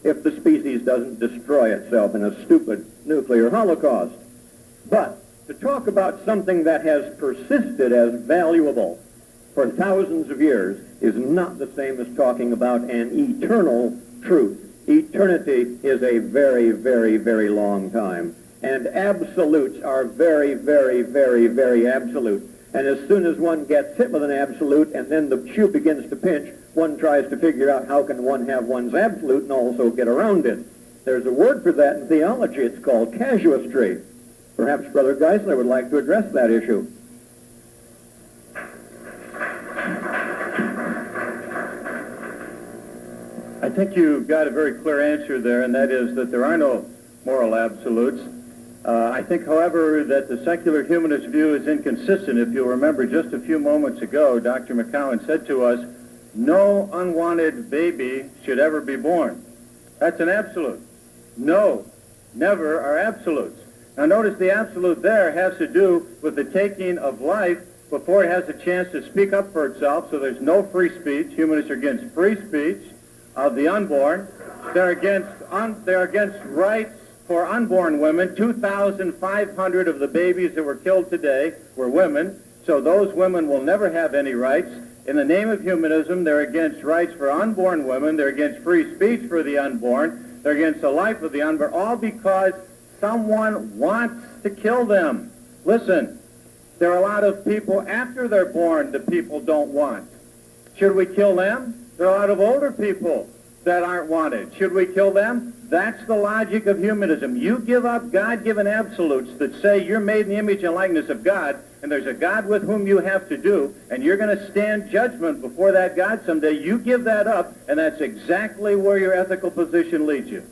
if the species doesn't destroy itself in a stupid nuclear holocaust. But to talk about something that has persisted as valuable for thousands of years is not the same as talking about an eternal truth. Eternity is a very, very, very long time. And absolutes are very, very, very, very absolute. And as soon as one gets hit with an absolute and then the shoe begins to pinch, one tries to figure out how can one have one's absolute and also get around it. There's a word for that in theology. It's called casuistry. Perhaps Brother Geisler would like to address that issue. I think you got a very clear answer there, and that is that there are no moral absolutes. I think, however, that the secular humanist view is inconsistent. If you'll remember, just a few moments ago, Dr. McCowan said to us, no unwanted baby should ever be born. That's an absolute. No, never are absolutes. Now notice the absolute there has to do with the taking of life before it has a chance to speak up for itself, so there's no free speech. Humanists are against free speech of the unborn. They're against rights for unborn women. 2,500 of the babies that were killed today were women, so those women will never have any rights. In the name of humanism, they're against rights for unborn women. They're against free speech for the unborn. They're against the life of the unborn, all because someone wants to kill them. Listen, there are a lot of people after they're born that people don't want. Should we kill them? There are a lot of older people that aren't wanted. Should we kill them? That's the logic of humanism. You give up God-given absolutes that say you're made in the image and likeness of God, and there's a God with whom you have to do, and you're going to stand judgment before that God someday. You give that up, and that's exactly where your ethical position leads you.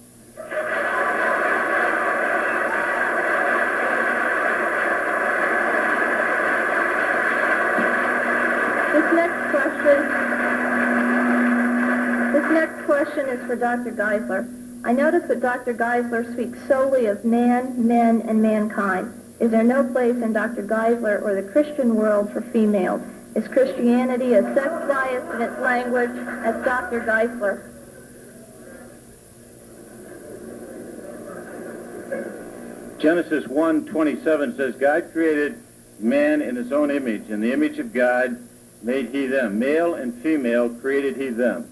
This next question is for Dr. Geisler. I notice that Dr. Geisler speaks solely of man, men, and mankind. Is there no place in Dr. Geisler or the Christian world for females? Is Christianity as sex-biased in its language as Dr. Geisler? Genesis 1:27 says, God created man in his own image. In the image of God made he them. Male and female created he them.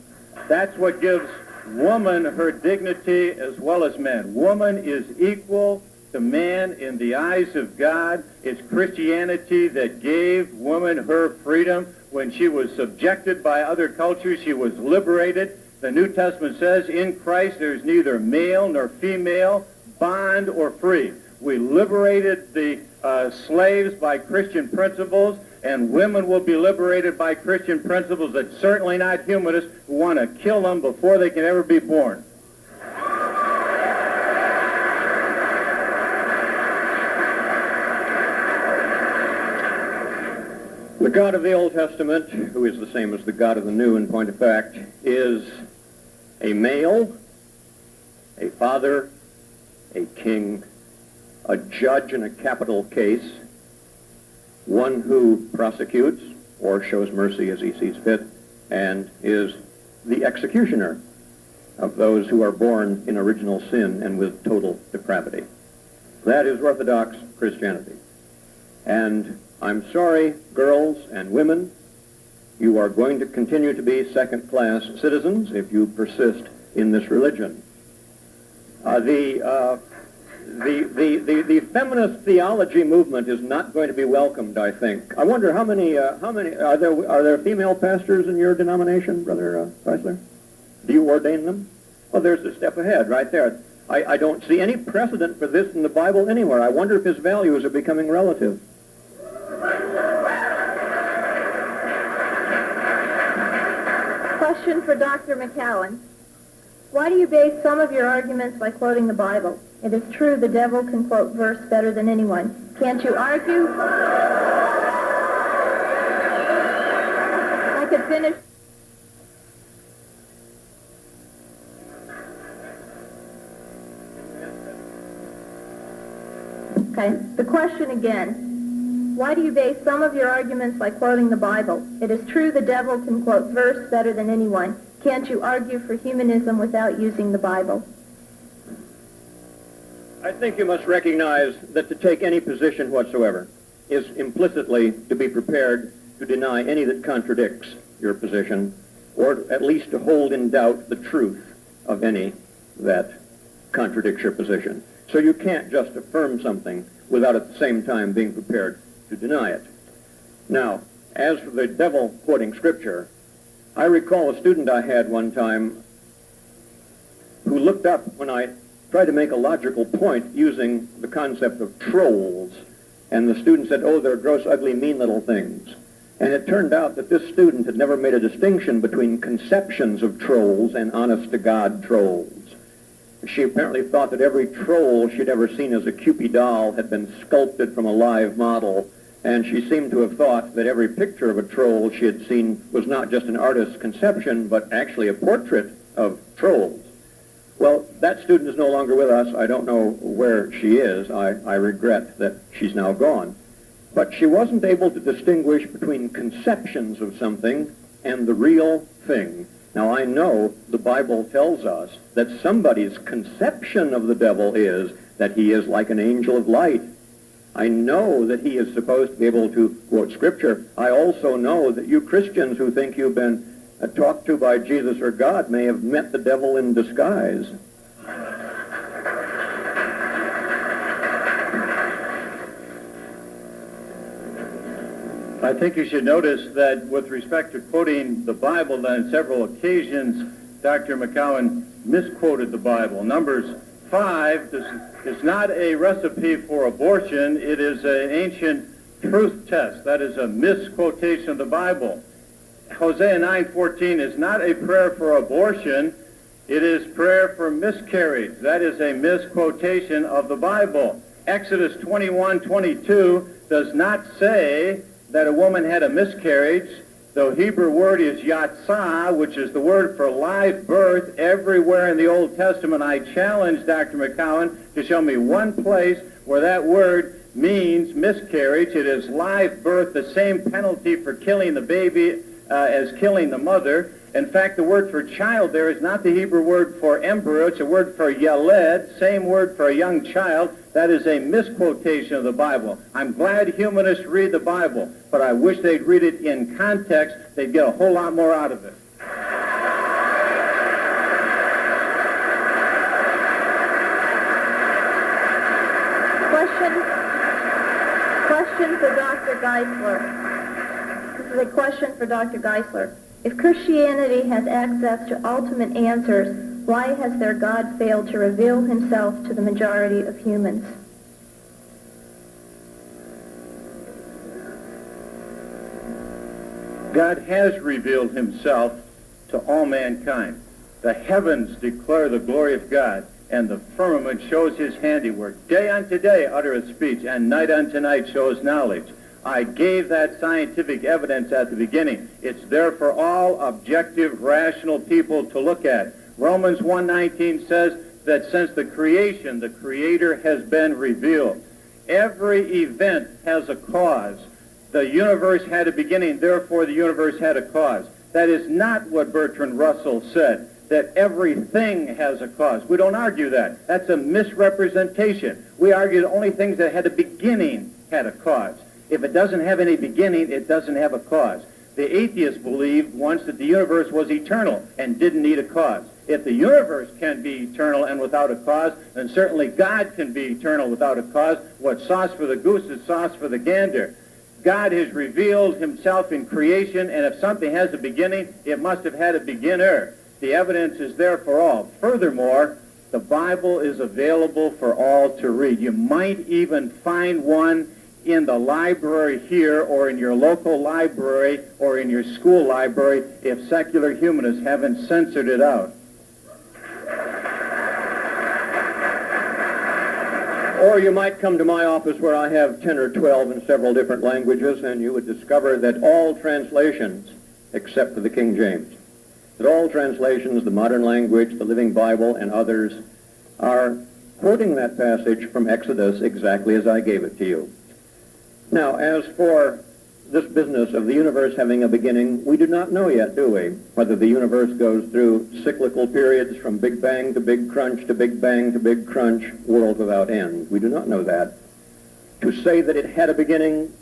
That's what gives woman her dignity as well as man. Woman is equal to man in the eyes of God. It's Christianity that gave woman her freedom. When she was subjected by other cultures, she was liberated. The New Testament says, in Christ there's neither male nor female, bond or free. We liberated the slaves by Christian principles, and women will be liberated by Christian principles. That's certainly not humanists who want to kill them before they can ever be born. The God of the Old Testament, who is the same as the God of the New in point of fact, is a male, a father, a king, a judge in a capital case, one who prosecutes or shows mercy as he sees fit, and is the executioner of those who are born in original sin and with total depravity. That is Orthodox Christianity. And I'm sorry, girls and women, you are going to continue to be second-class citizens if you persist in this religion. The feminist theology movement is not going to be welcomed, I think. I wonder how many are there female pastors in your denomination, Brother Geisler? Do you ordain them? Well, there's a step ahead right there. I don't see any precedent for this in the Bible anywhere. I wonder if his values are becoming relative. Question for Dr. McCowan. Why do you base some of your arguments by quoting the Bible? It is true the devil can quote verse better than anyone. Can't you argue? I could finish. Okay, the question again. Why do you base some of your arguments by quoting the Bible? It is true the devil can quote verse better than anyone. Can't you argue for humanism without using the Bible? I think you must recognize that to take any position whatsoever is implicitly to be prepared to deny any that contradicts your position, or at least to hold in doubt the truth of any that contradicts your position. So you can't just affirm something without at the same time being prepared to deny it. Now, as for the devil quoting Scripture, I recall a student I had one time who looked up when I tried to make a logical point using the concept of trolls. And the student said, oh, they're gross, ugly, mean little things. And it turned out that this student had never made a distinction between conceptions of trolls and honest-to-God trolls. She apparently thought that every troll she'd ever seen as a Cupid doll had been sculpted from a live model, and she seemed to have thought that every picture of a troll she had seen was not just an artist's conception, but actually a portrait of trolls. Well, that student is no longer with us. I don't know where she is. I regret that she's now gone. But she wasn't able to distinguish between conceptions of something and the real thing. Now, I know the Bible tells us that somebody's conception of the devil is that he is like an angel of light. I know that he is supposed to be able to quote Scripture. I also know that you Christians who think you've been talked to by Jesus or God may have met the devil in disguise. I think you should notice that with respect to quoting the Bible, on several occasions, Dr. McCowan misquoted the Bible. Numbers 5 is not a recipe for abortion. It is an ancient truth test. That is a misquotation of the Bible. Hosea 9:14 is not a prayer for abortion. It is prayer for miscarriage. That is a misquotation of the Bible. Exodus 21:22 does not say that a woman had a miscarriage. The Hebrew word is yatsah, which is the word for live birth everywhere in the Old Testament. I challenge Dr. McCowan to show me one place where that word means miscarriage. It is live birth, the same penalty for killing the baby as killing the mother. In fact, the word for child there is not the Hebrew word for embryo. It's a word for yeled, same word for a young child. That is a misquotation of the Bible. I'm glad humanists read the Bible, but I wish they'd read it in context. They'd get a whole lot more out of it. Question for Dr. Geisler. This is a question for Dr. Geisler. If Christianity has access to ultimate answers, why has their God failed to reveal himself to the majority of humans? God has revealed himself to all mankind. The heavens declare the glory of God, and the firmament shows his handiwork. Day unto day uttereth speech, and night unto night shows knowledge. I gave that scientific evidence at the beginning. It's there for all objective, rational people to look at. Romans 1:19 says that since the creation, the Creator has been revealed. Every event has a cause. The universe had a beginning, therefore the universe had a cause. That is not what Bertrand Russell said, that everything has a cause. We don't argue that. That's a misrepresentation. We argue that only things that had a beginning had a cause. If it doesn't have any beginning, it doesn't have a cause. The atheist believed once that the universe was eternal and didn't need a cause. If the universe can be eternal and without a cause, then certainly God can be eternal without a cause. What's sauce for the goose is sauce for the gander. God has revealed himself in creation, and if something has a beginning, it must have had a beginner. The evidence is there for all. Furthermore, the Bible is available for all to read. You might even find one in the library here or in your local library or in your school library if secular humanists haven't censored it out. Or you might come to my office where I have 10 or 12 in several different languages, and you would discover that all translations, except for the King James, that all translations, the modern language, the Living Bible, and others, are quoting that passage from Exodus exactly as I gave it to you. Now, as for this business of the universe having a beginning, we do not know yet, do we? Whether the universe goes through cyclical periods from Big Bang to Big Crunch to Big Bang to Big Crunch, world without end. We do not know that. To say that it had a beginning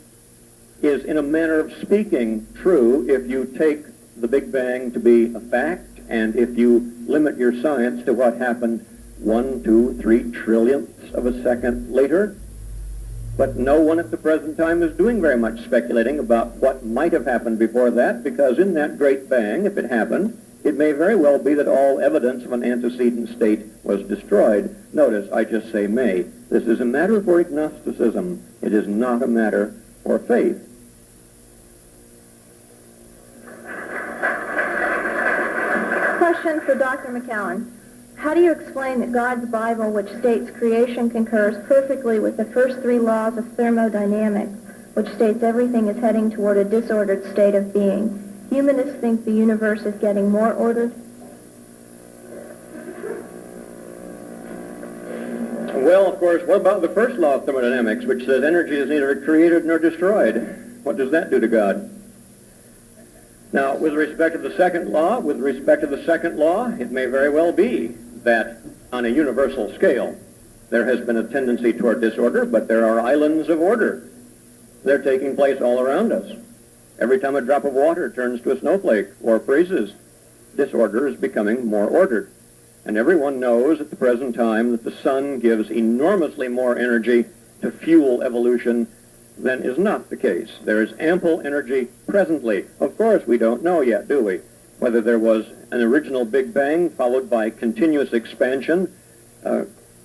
is, in a manner of speaking, true if you take the Big Bang to be a fact, and if you limit your science to what happened 1, 2, 3 trillionths of a second later. But no one at the present time is doing very much speculating about what might have happened before that, because in that great bang, if it happened, it may very well be that all evidence of an antecedent state was destroyed. Notice, I just say may. This is a matter for agnosticism. It is not a matter for faith. Question for Dr. McCowan. How do you explain that God's Bible, which states creation concurs perfectly with the first 3 laws of thermodynamics, which states everything is heading toward a disordered state of being? Humanists think the universe is getting more ordered. Well, of course, what about the first law of thermodynamics, which says energy is neither created nor destroyed? What does that do to God? Now, with respect to the second law, it may very well be that on a universal scale, there has been a tendency toward disorder, but there are islands of order. They're taking place all around us. Every time a drop of water turns to a snowflake or freezes, disorder is becoming more ordered. And everyone knows at the present time that the sun gives enormously more energy to fuel evolution than is not the case. There is ample energy presently. Of course, we don't know yet, do we? Whether there was an original Big Bang followed by continuous expansion,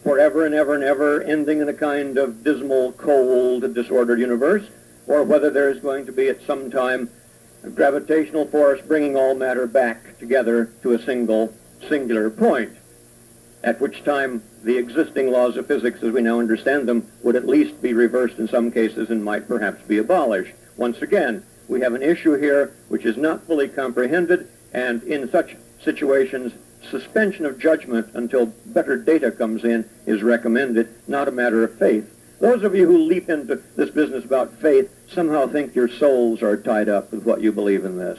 forever and ever and ever, ending in a kind of dismal, cold, disordered universe, or whether there is going to be at some time a gravitational force bringing all matter back together to a singular point, at which time the existing laws of physics as we now understand them would at least be reversed in some cases and might perhaps be abolished. Once again, we have an issue here which is not fully comprehended, and in such situations, suspension of judgment until better data comes in is recommended, not a matter of faith. Those of you who leap into this business about faith somehow think your souls are tied up with what you believe in this.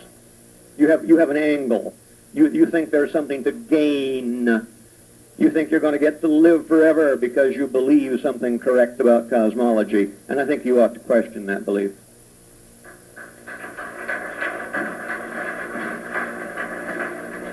You have an angle. You think there's something to gain. You think you're going to get to live forever because you believe something correct about cosmology, and I think you ought to question that belief.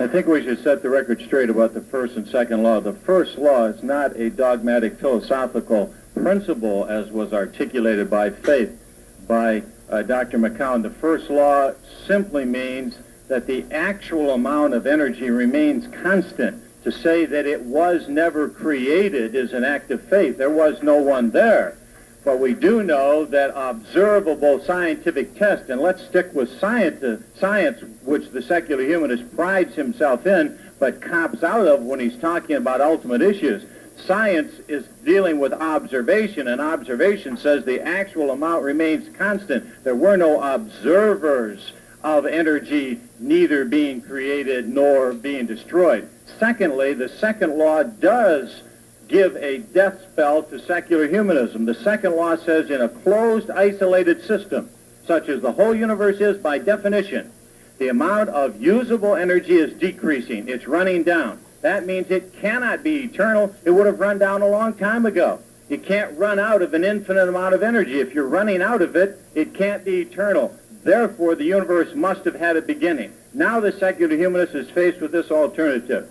I think we should set the record straight about the first and second law. The first law is not a dogmatic philosophical principle as was articulated by faith by Dr. McCowan. The first law simply means that the actual amount of energy remains constant. To say that it was never created is an act of faith. There was no one there. But we do know that observable scientific tests, and let's stick with science, which the secular humanist prides himself in, but cops out of when he's talking about ultimate issues. Science is dealing with observation, and observation says the actual amount remains constant. There were no observers of energy neither being created nor being destroyed. Secondly, the second law does give a death spell to secular humanism. The second law says in a closed, isolated system, such as the whole universe is by definition, the amount of usable energy is decreasing. It's running down. That means it cannot be eternal. It would have run down a long time ago. You can't run out of an infinite amount of energy. If you're running out of it, it can't be eternal. Therefore, the universe must have had a beginning. Now the secular humanist is faced with this alternative.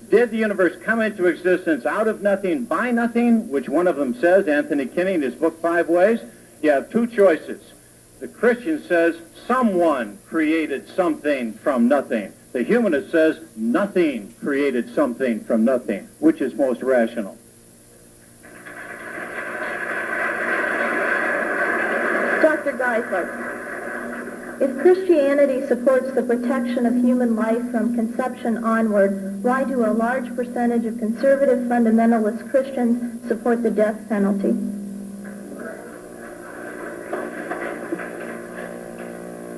Did the universe come into existence out of nothing by nothing, which one of them says, Anthony Kinney in his book 5 Ways? You have two choices. The Christian says someone created something from nothing. The humanist says nothing created something from nothing. Which is most rational? Dr. Geisler, if Christianity supports the protection of human life from conception onward, why do a large percentage of conservative fundamentalist Christians support the death penalty?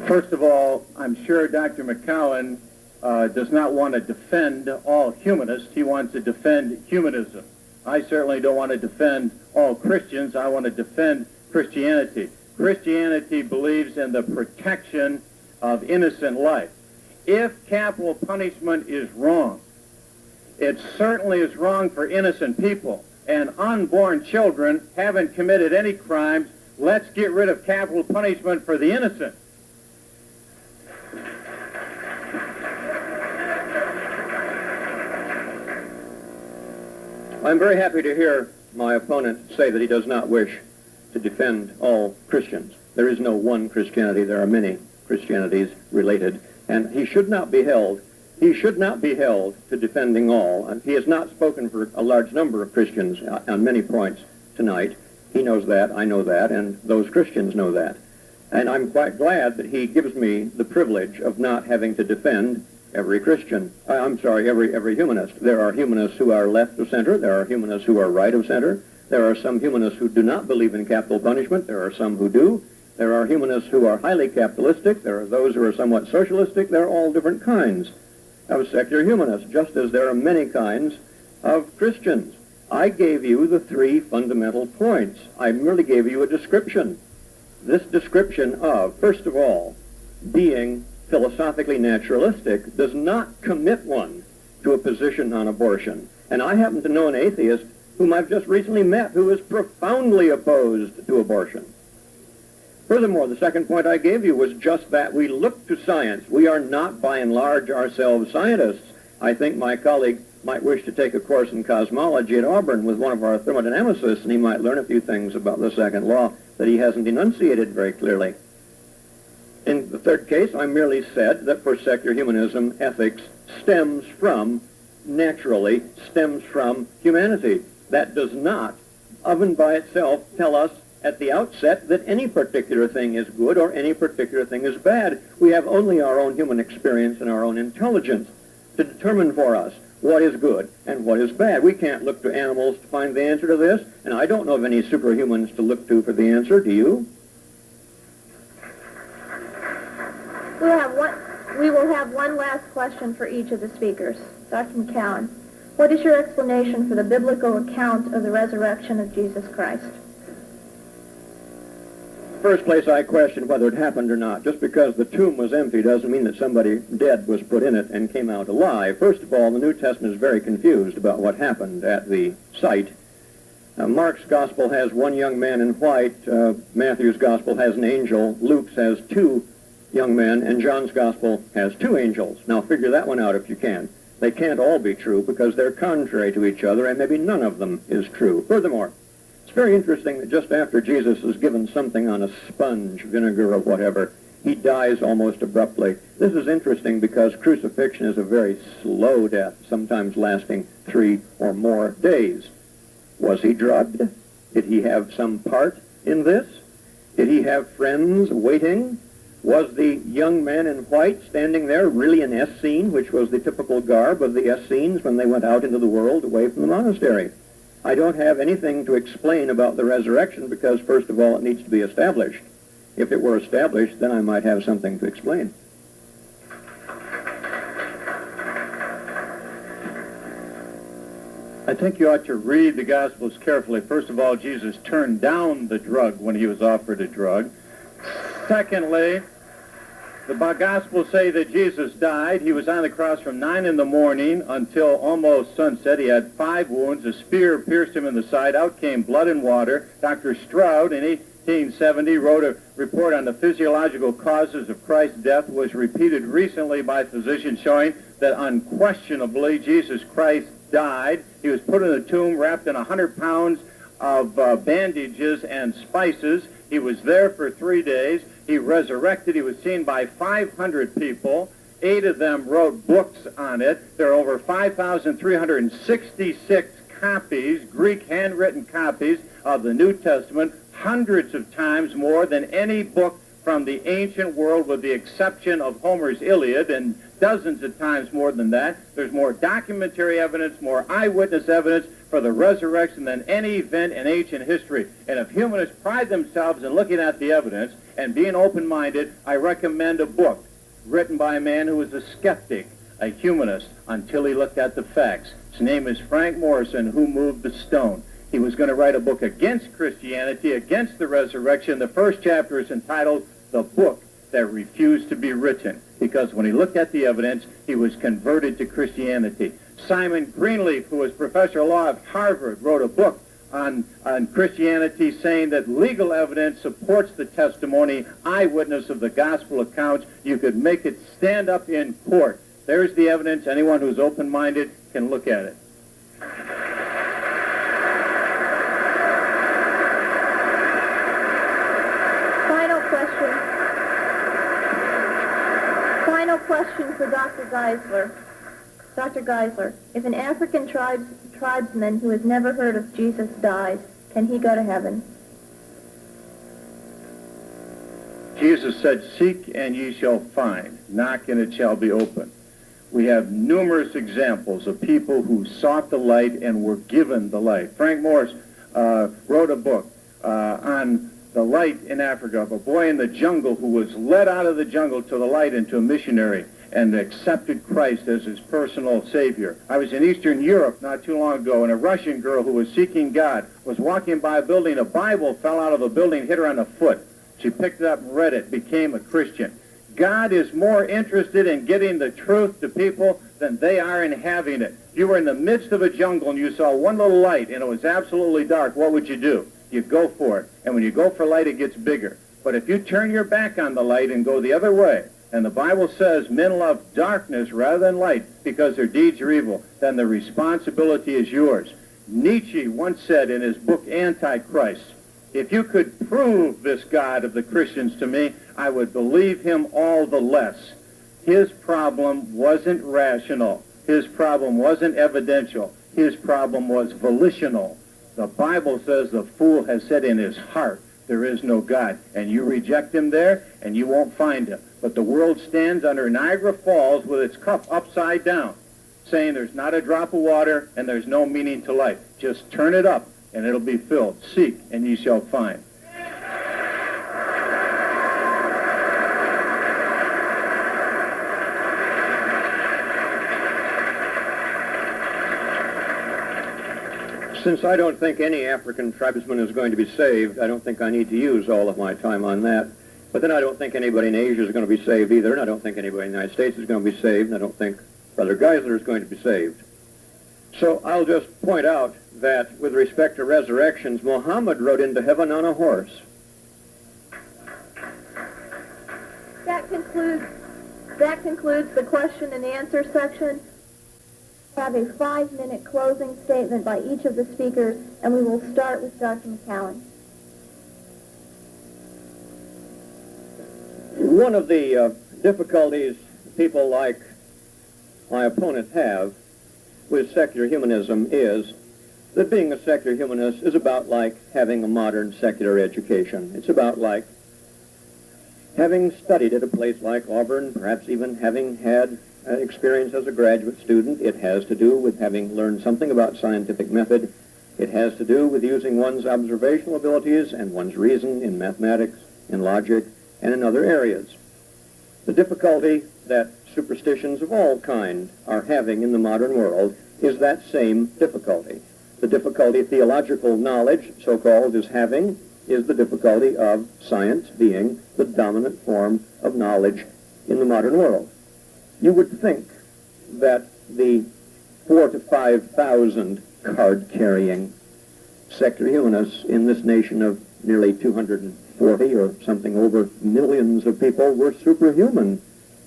First of all, I'm sure Dr. McCowan does not want to defend all humanists. He wants to defend humanism. I certainly don't want to defend all Christians. I want to defend Christianity. Christianity believes in the protection of innocent life. If capital punishment is wrong, it certainly is wrong for innocent people. And unborn children haven't committed any crimes. Let's get rid of capital punishment for the innocent. I'm very happy to hear my opponent say that he does not wish to defend all Christians. There is no one Christianity. There are many Christianities related, and he should not be held to defending all. And he has not spoken for a large number of Christians on many points tonight. He knows that, I know that, and those Christians know that. And I'm quite glad that he gives me the privilege of not having to defend every Christian. Every humanist. There are humanists who are left of center. There are humanists who are right of center. There are some humanists who do not believe in capital punishment. There are some who do. There are humanists who are highly capitalistic. There are those who are somewhat socialistic. There are all different kinds of secular humanists, just as there are many kinds of Christians. I gave you the three fundamental points. I merely gave you a description. This description of, first of all, being philosophically naturalistic does not commit one to a position on abortion. And I happen to know an atheist whom I've just recently met who is profoundly opposed to abortion. Furthermore, the second point I gave you was just that we look to science. We are not, by and large, ourselves scientists. I think my colleague might wish to take a course in cosmology at Auburn with one of our thermodynamicists, and he might learn a few things about the second law that he hasn't enunciated very clearly. In the third case, I merely said that for secular humanism, ethics stems from, naturally, stems from humanity. That does not, of and by itself, tell us at the outset that any particular thing is good or any particular thing is bad. We have only our own human experience and our own intelligence to determine for us what is good and what is bad. We can't look to animals to find the answer to this, and I don't know of any superhumans to look to for the answer. Do you? We will have one last question for each of the speakers. Dr. McCowan, what is your explanation for the biblical account of the resurrection of Jesus Christ? First place, I question whether it happened or not. Just because the tomb was empty doesn't mean that somebody dead was put in it and came out alive. First of all, the New Testament is very confused about what happened at the site. Mark's gospel has one young man in white. Matthew's gospel has an angel. Luke's has two young men, and John's gospel has two angels. Now figure that one out if you can. They can't all be true because they're contrary to each other, and maybe none of them is true. Furthermore, it's very interesting that just after Jesus is given something on a sponge, vinegar or whatever, he dies almost abruptly. This is interesting because crucifixion is a very slow death, sometimes lasting 3 or more days. Was he drugged? Did he have some part in this? Did he have friends waiting? Was the young man in white standing there really an Essene, which was the typical garb of the Essenes when they went out into the world away from the monastery? I don't have anything to explain about the resurrection because, first of all, it needs to be established. If it were established, then I might have something to explain. I think you ought to read the Gospels carefully. First of all, Jesus turned down the drug when he was offered a drug. Secondly, the Gospels say that Jesus died. He was on the cross from 9 in the morning until almost sunset. He had 5 wounds. A spear pierced him in the side. Out came blood and water. Dr. Stroud, in 1870, wrote a report on the physiological causes of Christ's death. Was repeated recently by physicians showing that unquestionably Jesus Christ died. He was put in a tomb wrapped in 100 pounds of bandages and spices. He was there for 3 days. He resurrected. He was seen by 500 people. 8 of them wrote books on it. There are over 5,366 copies, Greek handwritten copies of the New Testament, hundreds of times more than any book from the ancient world with the exception of Homer's Iliad, and dozens of times more than that. There's more documentary evidence, more eyewitness evidence for the resurrection than any event in ancient history. And if humanists pride themselves in looking at the evidence and being open-minded, I recommend a book written by a man who was a skeptic, a humanist, until he looked at the facts. His name is Frank Morrison, Who Moved the Stone. He was going to write a book against Christianity, against the resurrection. The first chapter is entitled The Book That Refused to Be Written, because when he looked at the evidence, he was converted to Christianity. Simon Greenleaf, who was professor of law at Harvard, wrote a book on Christianity saying that legal evidence supports the testimony, eyewitness of the gospel accounts. You could make it stand up in court. There's the evidence. Anyone who's open-minded can look at it. Final question for Dr. Geisler. Dr. Geisler, if an African tribesman who has never heard of Jesus dies, can he go to heaven? Jesus said, "Seek and ye shall find. Knock and it shall be opened." We have numerous examples of people who sought the light and were given the light. Frank Morris wrote a book on the light in Africa, of a boy in the jungle who was led out of the jungle to the light and to a missionary. and accepted Christ as his personal Savior. I was in Eastern Europe not too long ago, and a Russian girl who was seeking God was walking by a building. A Bible fell out of the building, hit her on the foot. She picked it up and read it, became a Christian. God is more interested in getting the truth to people than they are in having it. You were in the midst of a jungle and you saw one little light and it was absolutely dark. What would you do? You go for it. And when you go for light, it gets bigger. But if you turn your back on the light and go the other way, and the Bible says men love darkness rather than light because their deeds are evil, then the responsibility is yours. Nietzsche once said in his book Antichrist, if you could prove this God of the Christians to me, I would believe him all the less. His problem wasn't rational. His problem wasn't evidential. His problem was volitional. The Bible says the fool has said in his heart, there is no God. And you reject him there, and you won't find him. But the world stands under Niagara Falls with its cup upside down, saying there's not a drop of water and there's no meaning to life. Just turn it up, and it'll be filled. Seek, and ye shall find. Since I don't think any African tribesman is going to be saved, I don't think I need to use all of my time on that. But then I don't think anybody in Asia is going to be saved either, and I don't think anybody in the United States is going to be saved, and I don't think Brother Geisler is going to be saved. So I'll just point out that with respect to resurrections, Muhammad rode into heaven on a horse. That concludes the question and answer section. We have a 5-minute closing statement by each of the speakers, and we will start with Dr. McCowan. One of the difficulties people like my opponent have with secular humanism is that being a secular humanist is about like having a modern secular education. It's about like having studied at a place like Auburn, perhaps even having had experience as a graduate student. It has to do with having learned something about scientific method. It has to do with using one's observational abilities and one's reason in mathematics, in logic, and in other areas. The difficulty that superstitions of all kind are having in the modern world is that same difficulty. The difficulty theological knowledge, so-called, is having is the difficulty of science being the dominant form of knowledge in the modern world. You would think that the 4,000 to 5,000 card-carrying secular humanists in this nation of nearly 240 or something over millions of people were superhuman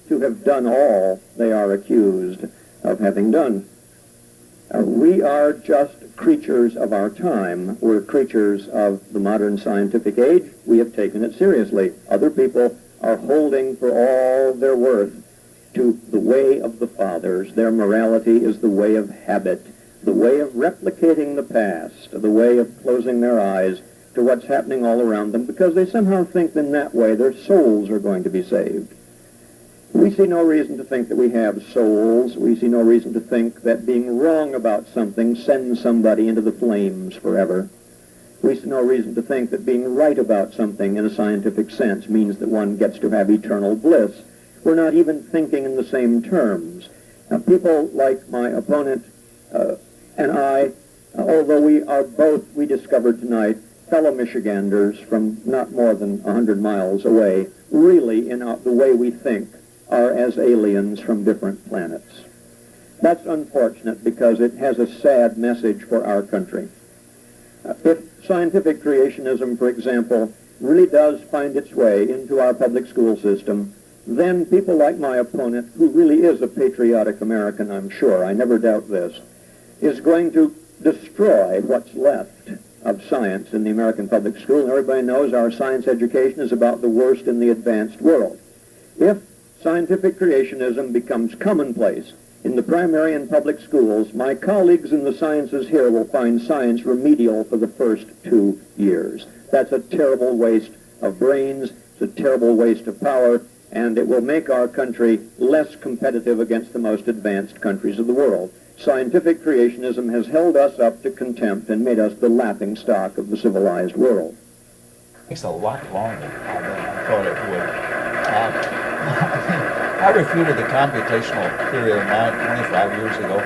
to have done all they are accused of having done. We are just creatures of our time. We're creatures of the modern scientific age. We have taken it seriously. Other people are holding for all their worth to the way of the fathers. Their morality is the way of habit, the way of replicating the past, the way of closing their eyes to what's happening all around them, because they somehow think in that way their souls are going to be saved. We see no reason to think that we have souls. We see no reason to think that being wrong about something sends somebody into the flames forever. We see no reason to think that being right about something in a scientific sense means that one gets to have eternal bliss. We're not even thinking in the same terms. Now, people like my opponent and I, although we are both, we discovered tonight, fellow Michiganders from not more than 100 miles away, really in the way we think are as aliens from different planets. That's unfortunate because it has a sad message for our country. If scientific creationism, for example, really does find its way into our public school system, then people like my opponent, who really is a patriotic American, I'm sure, I never doubt this, is going to destroy what's left of science in the American public school. And everybody knows our science education is about the worst in the advanced world. If scientific creationism becomes commonplace in the primary and public schools, my colleagues in the sciences here will find science remedial for the first 2 years. That's a terrible waste of brains, it's a terrible waste of power, and it will make our country less competitive against the most advanced countries of the world. Scientific creationism has held us up to contempt and made us the laughing stock of the civilized world. It's a lot longer than I thought it would. I refuted the computational theory of mind 25 years ago.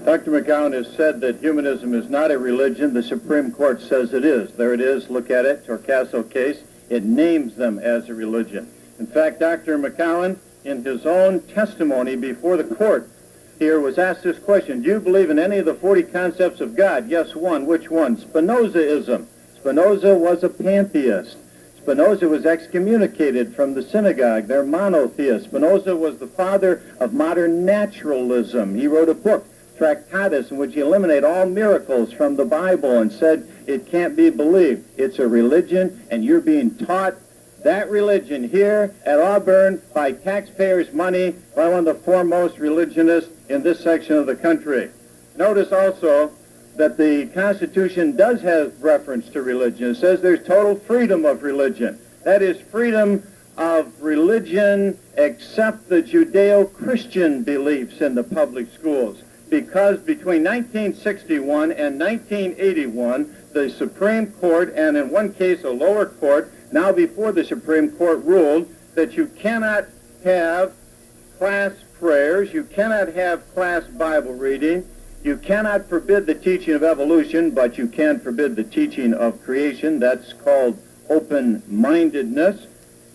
Dr. McGowan has said that humanism is not a religion. The Supreme Court says it is. There it is. Look at it. Torcaso case. It names them as a religion. In fact, Dr. McGowan, in his own testimony before the court here, was asked this question: do you believe in any of the 40 concepts of God? Yes, one. Which one? Spinozaism. Spinoza was a pantheist. Spinoza was excommunicated from the synagogue. They're monotheists. Spinoza was the father of modern naturalism. He wrote a book, Tractatus, in which he eliminated all miracles from the Bible and said it can't be believed. It's a religion, and you're being taught that religion here at Auburn by taxpayers' money by one of the foremost religionists in this section of the country. Notice also that the Constitution does have reference to religion. It says there's total freedom of religion. That is, freedom of religion except the Judeo-Christian beliefs in the public schools. Because between 1961 and 1981, the Supreme Court, and in one case a lower court, now before the Supreme Court, ruled that you cannot have class prayers, you cannot have class Bible reading, you cannot forbid the teaching of evolution, but you can forbid the teaching of creation. That's called open-mindedness.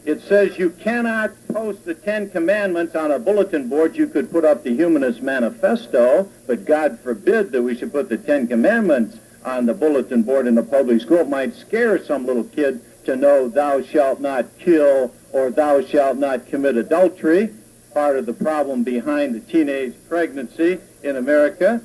It says you cannot post the 10 Commandments on a bulletin board. You could put up the Humanist Manifesto, but God forbid that we should put the 10 Commandments on the bulletin board in the public school. It might scare some little kid to know thou shalt not kill or thou shalt not commit adultery, part of the problem behind the teenage pregnancy in America.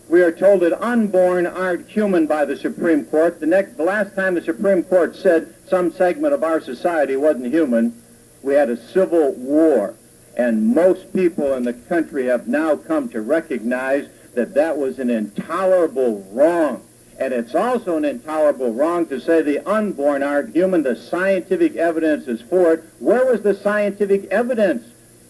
We are told that unborn aren't human by the Supreme Court. The last time the Supreme Court said some segment of our society wasn't human, we had a civil war. And most people in the country have now come to recognize that that was an intolerable wrong. And it's also an intolerable wrong to say the unborn aren't human. The scientific evidence is for it. Where was the scientific evidence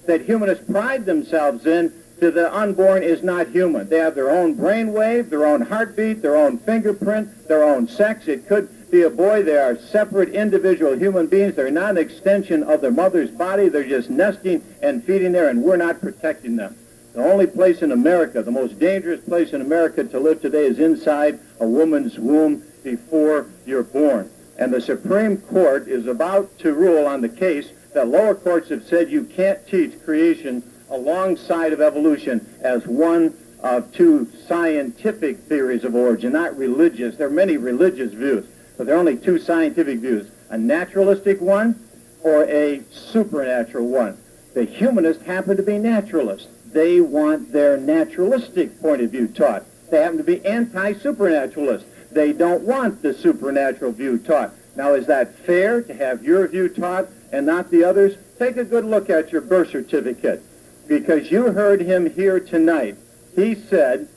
that humanists pride themselves in that the unborn is not human? They have their own brainwave, their own heartbeat, their own fingerprint, their own sex. It could be a boy. They are separate individual human beings. They're not an extension of their mother's body. They're just nesting and feeding there, and we're not protecting them. The only place in America, the most dangerous place in America to live today, is inside a woman's womb before you're born. And the Supreme Court is about to rule on the case that lower courts have said you can't teach creation alongside of evolution as one of two scientific theories of origin, not religious. There are many religious views, but there are only two scientific views, a naturalistic one or a supernatural one. The humanists happen to be naturalists. They want their naturalistic point of view taught. They happen to be anti-supernaturalists. They don't want the supernatural view taught. Now, is that fair to have your view taught and not the others? Take a good look at your birth certificate, because you heard him here tonight. He said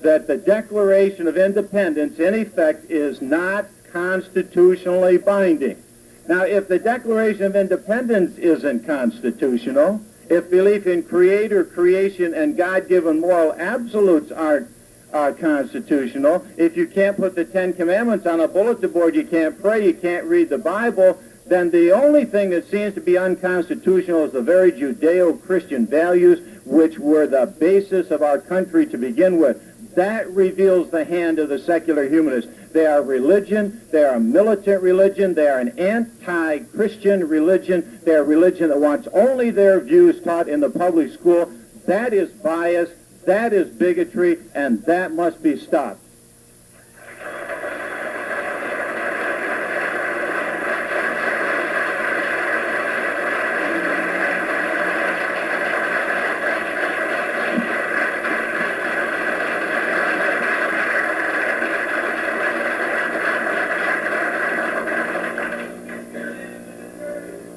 that the Declaration of Independence, in effect, is not constitutionally binding. Now, if the Declaration of Independence isn't constitutional, if belief in creator, creation, and God-given moral absolutes aren't constitutional, if you can't put the 10 Commandments on a bulletin board, you can't pray, you can't read the Bible, then the only thing that seems to be unconstitutional is the very Judeo-Christian values which were the basis of our country to begin with. That reveals the hand of the secular humanists. They are religion, they are a militant religion, they are an anti-Christian religion, they are a religion that wants only their views taught in the public school. That is bias, that is bigotry, and that must be stopped.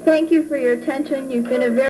Thank you for your attention. You've been a very